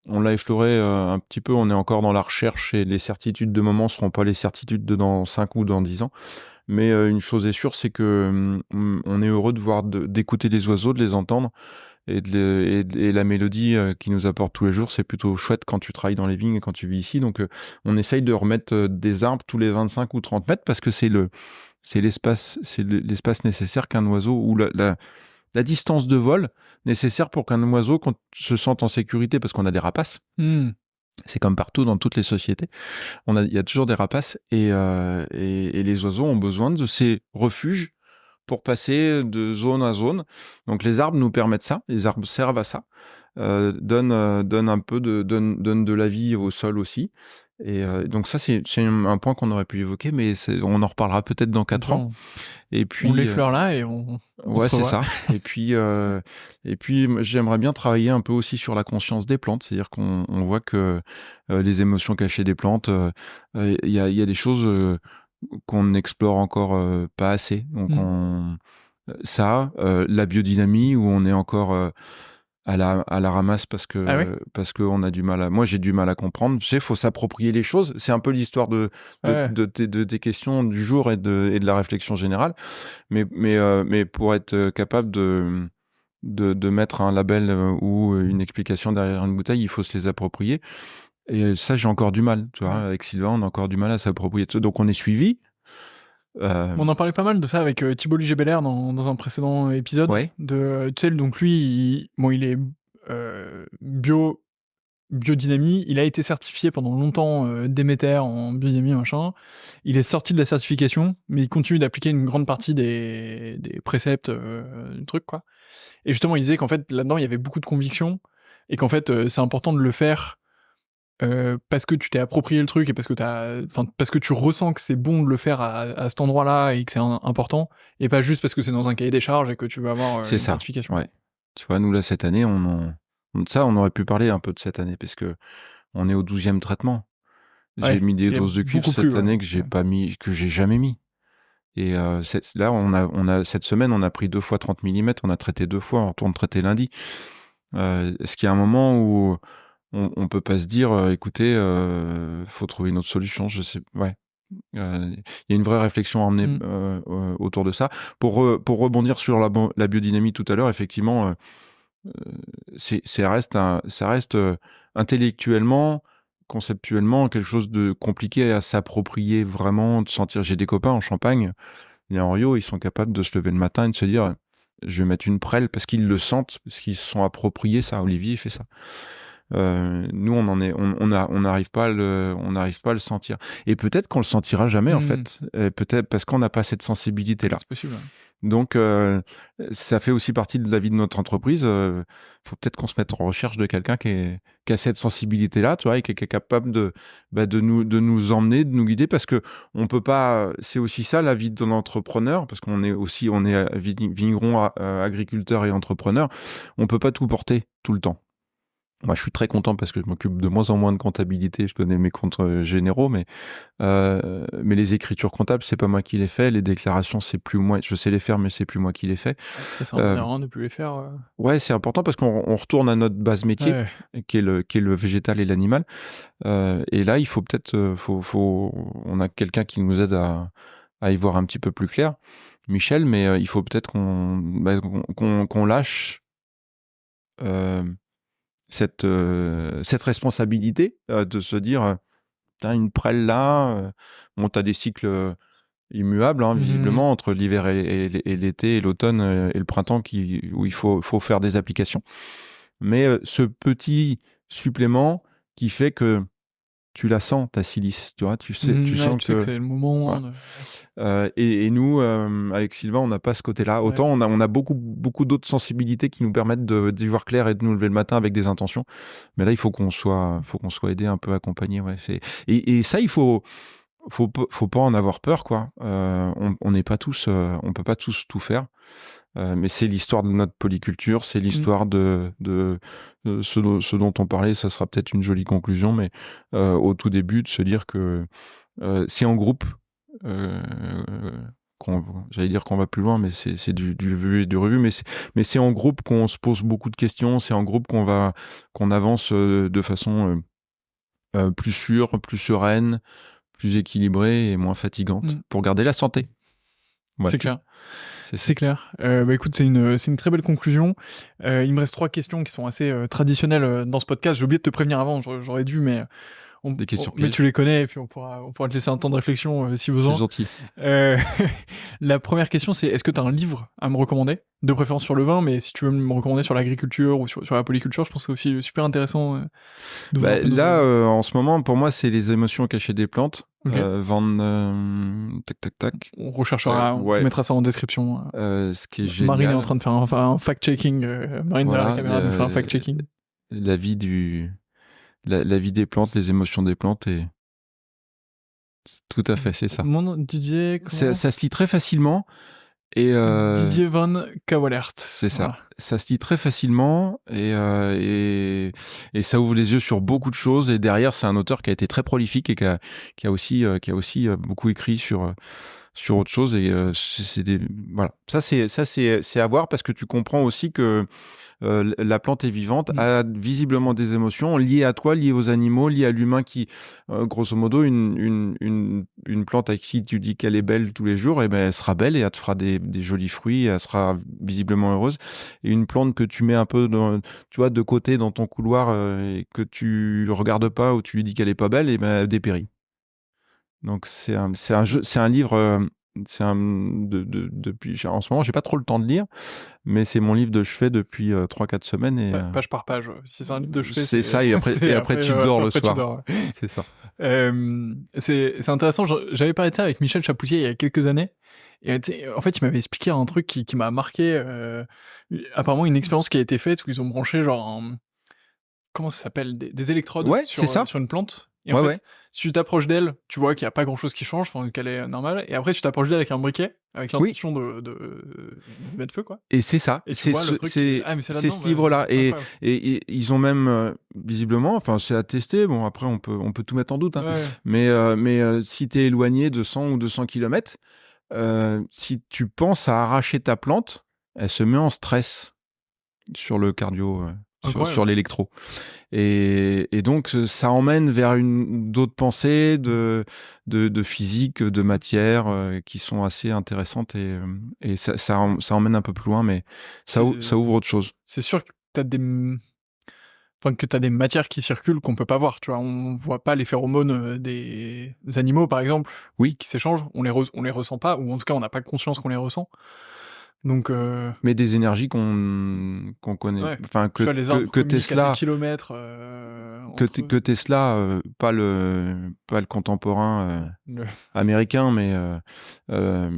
on l'a effleuré un petit peu. On est encore dans la recherche et les certitudes de moment seront pas les certitudes de dans 5 ou dans 10 ans. Mais une chose est sûre, c'est que on est heureux d'écouter les oiseaux, de les entendre et la mélodie qu'ils nous apportent tous les jours. C'est plutôt chouette quand tu travailles dans les vignes et quand tu vis ici. Donc on essaye de remettre des arbres tous les 25 ou 30 mètres parce que c'est l'espace nécessaire qu'un oiseau ou la distance de vol nécessaire pour qu'un oiseau se sente en sécurité, parce qu'on a des rapaces. C'est comme partout dans toutes les sociétés. Il y a toujours des rapaces et les oiseaux ont besoin de ces refuges pour passer de zone à zone. Donc les arbres nous permettent ça, les arbres servent à ça, donnent de la vie au sol aussi. Et donc ça, c'est un point qu'on aurait pu évoquer, mais on en reparlera peut-être dans 4 ans. Et puis, on l'effleure là et on ouais, se c'est ça. Et puis j'aimerais bien travailler un peu aussi sur la conscience des plantes. C'est-à-dire qu'on voit que les émotions cachées des plantes, il y a des choses qu'on n'explore encore pas assez. Donc la biodynamie, où on est encore à la ramasse parce qu'on a du mal moi j'ai du mal à comprendre. Tu sais, faut s'approprier les choses. C'est un peu l'histoire de tes questions du jour et de la réflexion générale. Mais pour être capable de mettre un label ou une explication derrière une bouteille, il faut se les approprier. Et ça, j'ai encore du mal. Tu vois, avec Sylvain, on a encore du mal à s'approprier. Donc on est suivi. On en parlait pas mal de ça avec Thibault Liger-Belair dans un précédent épisode. Ouais. Tu sais, donc lui, il est biodynamie. Il a été certifié pendant longtemps Déméter en biodynamie, machin. Il est sorti de la certification, mais il continue d'appliquer une grande partie des préceptes du truc, quoi. Et justement, il disait qu'en fait, là-dedans, il y avait beaucoup de conviction et qu'en fait, c'est important de le faire parce que tu t'es approprié le truc et parce que tu ressens que c'est bon de le faire à cet endroit-là et que c'est important, et pas juste parce que c'est dans un cahier des charges et que tu veux avoir une certification. Ouais. Tu vois, nous là cette année, on aurait pu parler un peu de cette année parce que on est au 12e traitement. J'ai mis des doses de cuivre cette année que j'ai jamais mis. Et là, cette semaine, on a pris 2 fois 30 mm, on a traité 2 fois, on retourne traiter lundi. Est-ce qu'il y a un moment où on peut pas se dire, écoutez, faut trouver une autre solution, je sais, ouais. Il y a une vraie réflexion à emmener autour de ça. Pour rebondir sur la biodynamie tout à l'heure, effectivement, ça reste intellectuellement, conceptuellement, quelque chose de compliqué à s'approprier vraiment, de sentir. J'ai des copains en Champagne, en Rio, ils sont capables de se lever le matin et de se dire, je vais mettre une prêle, parce qu'ils le sentent, parce qu'ils se sont appropriés ça. Olivier, il fait ça. Nous, on n'arrive pas on n'arrive pas à le sentir. Et peut-être qu'on le sentira jamais, en fait. Peut-être parce qu'on n'a pas cette sensibilité-là. C'est possible. Donc, ça fait aussi partie de la vie de notre entreprise. Faut peut-être qu'on se mette en recherche de quelqu'un qui a cette sensibilité-là, tu vois, et qui est capable de nous emmener, de nous guider, parce que on peut pas. C'est aussi ça la vie d'un entrepreneur, parce qu'on est vigneron, agriculteur et entrepreneur. On peut pas tout porter tout le temps. Moi, je suis très content parce que je m'occupe de moins en moins de comptabilité. Je connais mes comptes généraux, mais les écritures comptables, c'est pas moi qui les fais. Les déclarations, c'est plus moi. Je sais les faire, mais c'est plus moi qui les fais. Ça, c'est important de plus les faire. Ouais, c'est important parce qu'on retourne à notre base métier, qui est le végétal et l'animal. Et là, il faut peut-être, on a quelqu'un qui nous aide à y voir un petit peu plus clair, Michel, mais il faut peut-être qu'on lâche. Cette responsabilité de se dire t'as une prêle là, bon, t'as des cycles immuables, hein, visiblement, entre l'hiver et l'été et l'automne et le printemps où il faut faire des applications. Mais ce petit supplément qui fait que tu la sens, ta silice, tu vois, tu sens que c'est le moment. Ouais. Et nous, avec Sylvain, on n'a pas ce côté-là. Autant on a beaucoup d'autres sensibilités qui nous permettent d'y voir clair et de nous lever le matin avec des intentions. Mais là, il faut qu'on soit aidé, un peu accompagné. Ouais. Et ça, il faut pas en avoir peur, quoi. On n'est pas tous, on peut pas tous tout faire. Mais c'est l'histoire de notre polyculture, c'est l'histoire de ce dont on parlait. Ça sera peut-être une jolie conclusion, mais au tout début, de se dire que c'est en groupe. J'allais dire qu'on va plus loin, mais c'est du vu et du revu. Mais c'est en groupe qu'on se pose beaucoup de questions. C'est en groupe qu'on avance de façon plus sûre, plus sereine, plus équilibrée et moins fatigante pour garder la santé. Ouais. C'est clair. C'est clair. Écoute, c'est une très belle conclusion. Il me reste 3 questions qui sont assez traditionnelles dans ce podcast. J'ai oublié de te prévenir avant, j'aurais dû, mais des questions mais tu les connais et puis on pourra te laisser un temps de réflexion si besoin. C'est gentil. La première question, c'est est-ce que tu as un livre à me recommander, de préférence sur le vin, mais si tu veux me recommander sur l'agriculture ou sur la polyculture, je pense que c'est aussi super intéressant. Là, en ce moment, pour moi, c'est Les émotions cachées des plantes. Okay. Tac. On recherchera, on mettra ça en description. Ce qui est génial. Marine est en train de faire un fact-checking. Marine derrière la caméra nous fait un fact-checking. La vie des plantes, les émotions des plantes, et tout à fait, c'est ça. Mon nom, Didier, ça se lit très facilement. Et Didier Van Cauwelaert. C'est ça. Voilà. Ça se lit très facilement et ça ouvre les yeux sur beaucoup de choses. Et derrière, c'est un auteur qui a été très prolifique et qui a aussi beaucoup écrit sur autre chose. Et voilà. Ça c'est à voir parce que tu comprends aussi que la plante est vivante, a visiblement des émotions liées à toi, liées aux animaux, liées à l'humain qui, grosso modo, une plante à qui tu dis qu'elle est belle tous les jours, et ben elle sera belle et elle te fera des jolis fruits et elle sera visiblement heureuse. Et une plante que tu mets un peu de côté dans ton couloir et que tu regardes pas ou tu lui dis qu'elle est pas belle, et ben elle dépérit. Donc c'est un livre. Depuis en ce moment, j'ai pas trop le temps de lire, mais c'est mon livre de chevet depuis 3-4 semaines. Et, page par page. Si c'est un livre de chevet, c'est ça. Et après tu dors le soir. C'est ça. C'est intéressant. J'avais parlé de ça avec Michel Chapoutier il y a quelques années. Et en fait, il m'avait expliqué un truc qui m'a marqué. Apparemment, une expérience qui a été faite où ils ont branché comment ça s'appelle, des électrodes sur une plante. Et en fait, si tu t'approches d'elle, tu vois qu'il n'y a pas grand-chose qui change, qu'elle est normale. Et après, tu t'approches d'elle avec un briquet, avec l'intention de mettre feu, quoi. Et c'est ça. Et c'est ce livre-là. Et ils ont même, visiblement, enfin, c'est attesté. Bon, après, on peut tout mettre en doute. Hein. Mais si tu es éloigné de 100 ou 200 km, si tu penses à arracher ta plante, elle se met en stress sur le cardio. Sur l'électro. Et donc, ça emmène vers d'autres pensées de physique, de matière, qui sont assez intéressantes et ça emmène un peu plus loin, mais ça ouvre autre chose. C'est sûr que t'as des matières qui circulent qu'on peut pas voir, tu vois. On voit pas les phéromones des animaux, par exemple, qui s'échangent. On les ressent pas, ou en tout cas, on n'a pas conscience qu'on les ressent. Donc, Mais des énergies qu'on connaît, ouais. enfin Tu vois, les arbres que communiquent à Tesla, des kilomètres entre eux. que Tesla, pas le contemporain Le- américain, mais euh,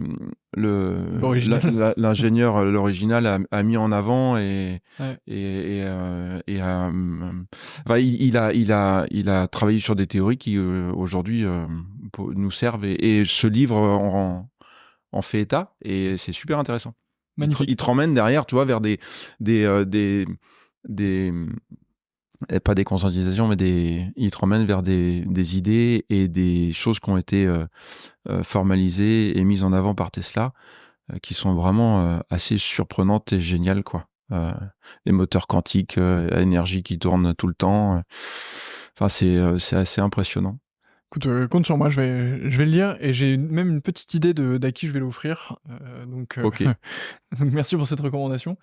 L'original. l'ingénieur, l'original, a mis en avant Ouais. enfin, il a travaillé sur des théories qui aujourd'hui nous servent et ce livre en fait état et c'est super intéressant. Magnifique. Il te ramène derrière, tu vois, vers des pas des conscientisations, mais il te ramène vers des idées et des choses qui ont été formalisées et mises en avant par Tesla, qui sont vraiment assez surprenantes et géniales, quoi. Les moteurs quantiques, à énergie qui tourne tout le temps. Enfin, c'est assez impressionnant. Écoute, compte sur moi, je vais le lire et j'ai même une petite idée d'à qui je vais l'offrir. Donc, Ok. donc merci pour cette recommandation.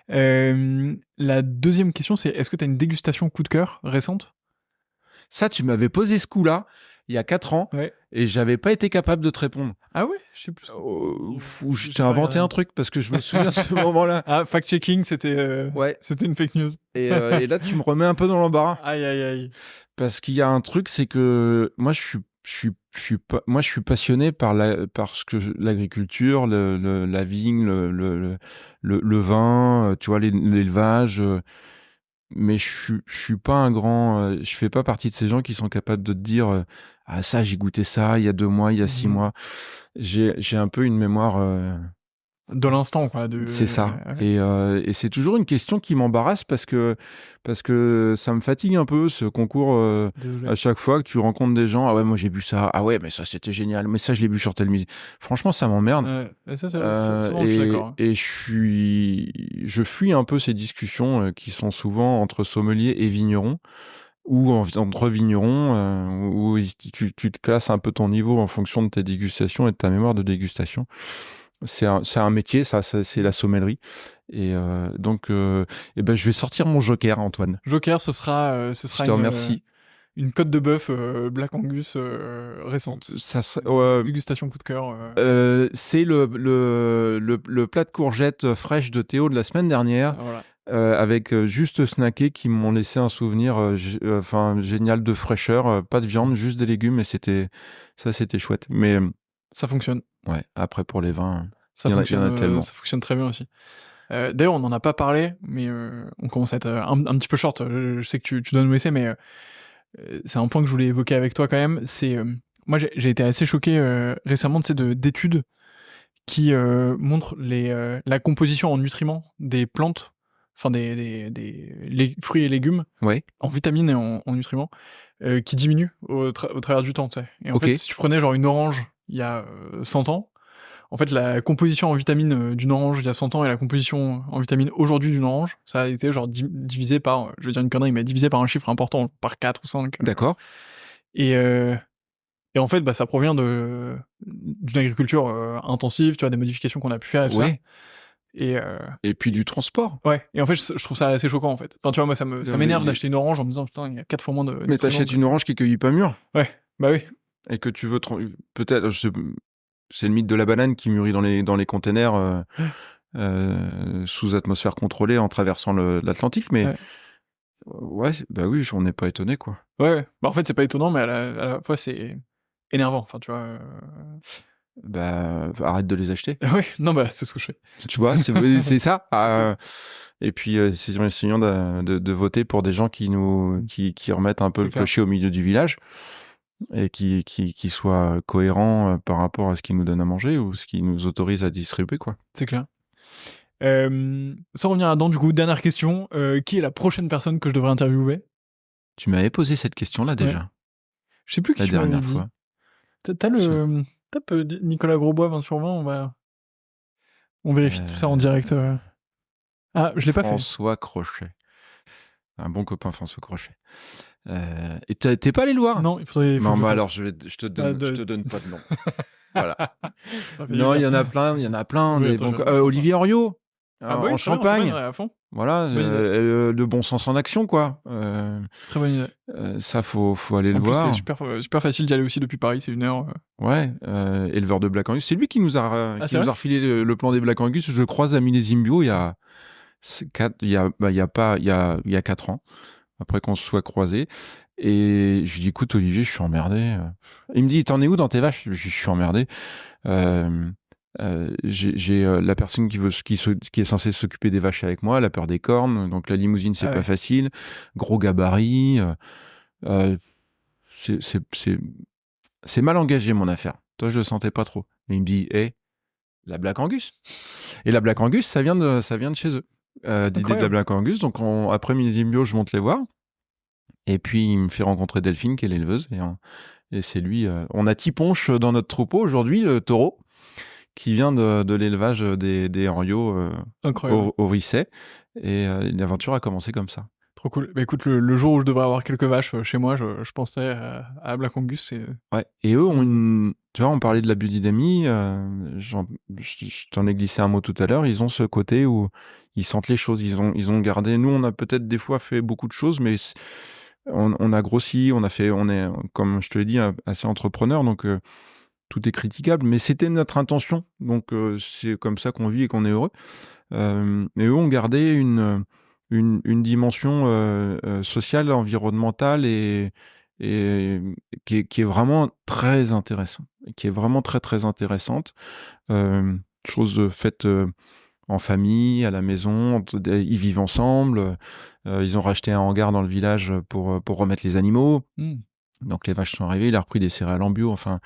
La deuxième question, c'est est-ce que tu as une dégustation coup de cœur récente? Ça, tu m'avais posé ce coup-là il y a 4 ans Ouais. et j'avais pas été capable de te répondre. Ah ouais? Je sais plus. Ou je J'ai t'ai pas inventé regardé. un truc parce que je me souviens de ce moment-là. Ah, fact-checking, Ouais. c'était une fake news. Et là, tu me remets un peu dans l'embarras. Aïe, aïe, aïe. Parce qu'il y a un truc, c'est que moi, je suis passionné par l'agriculture, la vigne, le vin, tu vois, l'élevage. Mais je suis pas un grand, je fais pas partie de ces gens qui sont capables de te dire, ah ça, j'ai goûté ça il y a 2 mois, il y a 6 Mhm. mois. J'ai un peu une mémoire. De l'instant, quoi. C'est ça. Ouais. Et c'est toujours une question qui m'embarrasse parce que ça me fatigue un peu ce concours Désolé. à chaque fois que tu rencontres des gens. Ah ouais, moi j'ai bu ça. Ah ouais, mais ça c'était génial. Mais ça je l'ai bu sur telle musique. Franchement, ça m'emmerde. Ouais. Et ça, c'est bon, je suis d'accord. Hein. Et je fuis un peu ces discussions qui sont souvent entre sommeliers et vignerons ou entre vignerons où tu te classes un peu ton niveau en fonction de tes dégustations et de ta mémoire de dégustation. C'est un métier, ça, c'est la sommellerie. Et donc, eh ben, je vais sortir mon joker, Antoine. Joker, ce sera Je te remercie. une côte de bœuf Black Angus récente. Dégustation coup de cœur. C'est le plat de courgettes fraîches de Théo de la semaine dernière, Voilà. avec juste snacké qui m'ont laissé un souvenir génial de fraîcheur, pas de viande, juste des légumes, et c'était chouette. Mais Ça fonctionne. ouais, après pour les vins, Ça il y en fonctionne, a tellement. ça fonctionne très bien aussi. D'ailleurs, on n'en a pas parlé, mais on commence à être un petit peu short. Je sais que tu dois nous laisser, mais c'est un point que je voulais évoquer avec toi quand même. C'est moi, j'ai été assez choqué récemment d'études qui montrent la composition en nutriments des plantes, enfin des fruits et légumes, Ouais. en vitamines et en nutriments, qui diminuent au travers du temps. Tu sais. Et en Ok. fait, si tu prenais genre une orange il y a 100 ans, en fait, la composition en vitamines d'une orange il y a 100 ans et la composition en vitamines aujourd'hui d'une orange, ça a été genre divisé par, je vais dire une connerie, mais divisé par un chiffre important, par 4 ou 5. D'accord. Et en fait, bah, ça provient d'une agriculture intensive, tu vois, des modifications qu'on a pu faire et tout ça. Ouais. Et Et puis du transport. ouais. Et en fait, je trouve ça assez choquant, en fait. Enfin, tu vois, moi, ça m'énerve d'acheter une orange en me disant, putain, il y a 4 fois moins de Mais nutriments. t'achètes une orange qui est cueillie pas mûre Ouais, bah oui. et que tu veux peut-être, c'est le mythe de la banane qui mûrit dans les containers sous atmosphère contrôlée en traversant l'Atlantique, mais ouais, bah oui, on n'est pas étonné, quoi. Ouais. Bah, en fait, c'est pas étonnant, mais à la fois, c'est énervant. Enfin, tu vois. Bah arrête de les acheter. Ouais, non, bah, c'est ce que je fais. Tu vois, c'est ça. Et puis c'est essayons de voter pour des gens qui remettent un peu le clocher au milieu du village et qui soient cohérents par rapport à ce qu'ils nous donnent à manger ou ce qu'ils nous autorisent à distribuer, quoi. C'est clair. Sans revenir là-dedans, du coup, dernière question. Qui est la prochaine personne que je devrais interviewer? Tu m'avais posé cette question-là déjà. Ouais. Je sais plus qui la tu m'avais dernière dit. fois. T'as le... Tape Nicolas Grosbois 20 sur 20, on vérifie tout ça en direct. Ah, je l'ai pas fait. François Crochet. Un bon copain, François Crochet. Et t'es pas allé le voir? Non, il faudrait... Non, bah alors je te donne pas de nom. Voilà. Non, il y en a plein. Oui, Olivier Henriot. Ah bah oui, en très bien, très Champagne. bien, à fond. Voilà, Bonne idée. le bon sens en action, quoi. Très bonne idée. Ça, faut aller le En plus, c'est voir. super facile d'y aller aussi depuis Paris, c'est 1 heure. Ouais, éleveur de Black Angus. C'est lui qui nous a Ah, c'est vrai? refilé le plan des Black Angus. Je le croise à Millésime Bio il y a 4 ans, après qu'on se soit croisés. Et je lui dis, écoute, Olivier, je suis emmerdé. Il me dit, t'en es où dans tes vaches? Je dis, je suis emmerdé. J'ai la personne qui est censée s'occuper des vaches avec moi, elle a peur des cornes, donc la limousine, c'est Ah pas ouais. facile. Gros gabarit. Euh, c'est mal engagé, mon affaire. Toi, je le sentais pas trop. Mais il me dit, la Black Angus. Et la Black Angus, ça vient de chez eux. D'idée de la Incroyable. Black Angus. Donc, après Millésime Bio, je monte les voir. Et puis, il me fait rencontrer Delphine, qui est l'éleveuse. Et c'est lui. On a Tiponche dans notre troupeau aujourd'hui, le taureau, qui vient de l'élevage des Henriot Incroyable. au Risset. Et l'aventure a commencé comme ça. Trop cool. Bah écoute, le jour où je devrais avoir quelques vaches chez moi, je penserai à Black Angus. C'est... Ouais. Et eux ont une. Tu vois, on parlait de la biodynamie. Je t'en ai glissé un mot tout à l'heure. Ils ont ce côté où ils sentent les choses. Ils ont gardé. Nous, on a peut-être des fois fait beaucoup de choses, mais on a grossi. On est, comme je te l'ai dit, assez entrepreneur. Donc, tout est critiquable. Mais c'était notre intention. Donc, c'est comme ça qu'on vit et qu'on est heureux. Mais eux ont gardé une dimension sociale, environnementale et qui est vraiment très intéressante, qui est vraiment très très intéressante. Chose faite en famille, à la maison, ils vivent ensemble. Ils ont racheté un hangar dans le village pour remettre les animaux. Donc les vaches sont arrivées, il a repris des céréales en bio. Enfin,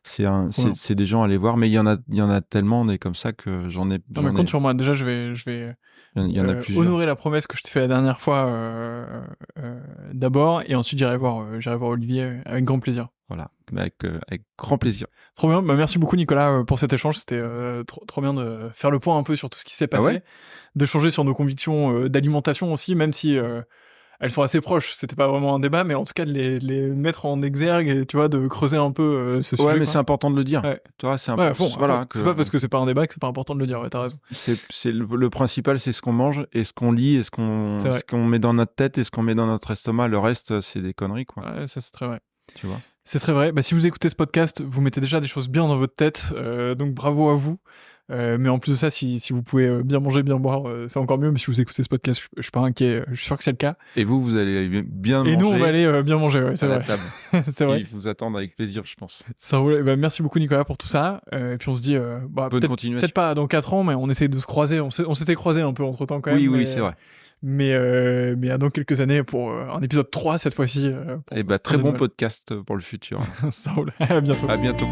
c'est des gens à aller voir, mais il y en a tellement, on est comme ça que j'en ai. Non mais compte sur moi. Déjà, je vais Il y en a plusieurs. honorer la promesse que je t'ai fait la dernière fois d'abord, et ensuite j'irai voir Olivier avec grand plaisir. Voilà, avec grand plaisir. Trop bien. Bah, merci beaucoup Nicolas pour cet échange. C'était trop bien de faire le point un peu sur tout ce qui s'est passé, ouais d'échanger sur nos convictions d'alimentation aussi, même si elles sont assez proches. C'était pas vraiment un débat, mais en tout cas de les mettre en exergue et tu vois, de creuser un peu ce sujet. Ouais, mais quoi. c'est important de le dire. Ouais. Tu vois, c'est Ouais, à fond, voilà. C'est pas parce que c'est pas un débat que c'est pas important de le dire. Ouais, t'as raison. C'est le principal, c'est ce qu'on mange et ce qu'on lit et ce qu'on met dans notre tête et ce qu'on met dans notre estomac. Le reste, c'est des conneries, quoi. Ouais, ça c'est très vrai. Tu vois. C'est très vrai. Bah, si vous écoutez ce podcast, vous mettez déjà des choses bien dans votre tête, donc bravo à vous. Mais en plus de ça, si vous pouvez bien manger, bien boire, c'est encore mieux. Mais si vous écoutez ce podcast, je suis pas inquiet. Je suis sûr que c'est le cas. Et vous allez bien manger. Et nous, on va aller bien manger. Ouais, c'est à vrai. la table. C'est vrai. Ils vous attendent avec plaisir, je pense. Ça roule. Bah, merci beaucoup Nicolas pour tout ça. Et puis on se dit, Bonne continuation. peut-être pas dans 4 ans, mais on essaye de se croiser. On s'était croisés un peu entre temps quand même. Oui, c'est vrai. Mais dans quelques années pour un épisode 3 cette fois-ci. Et très bon podcast pour le futur. Ça roule. À bientôt. À bientôt.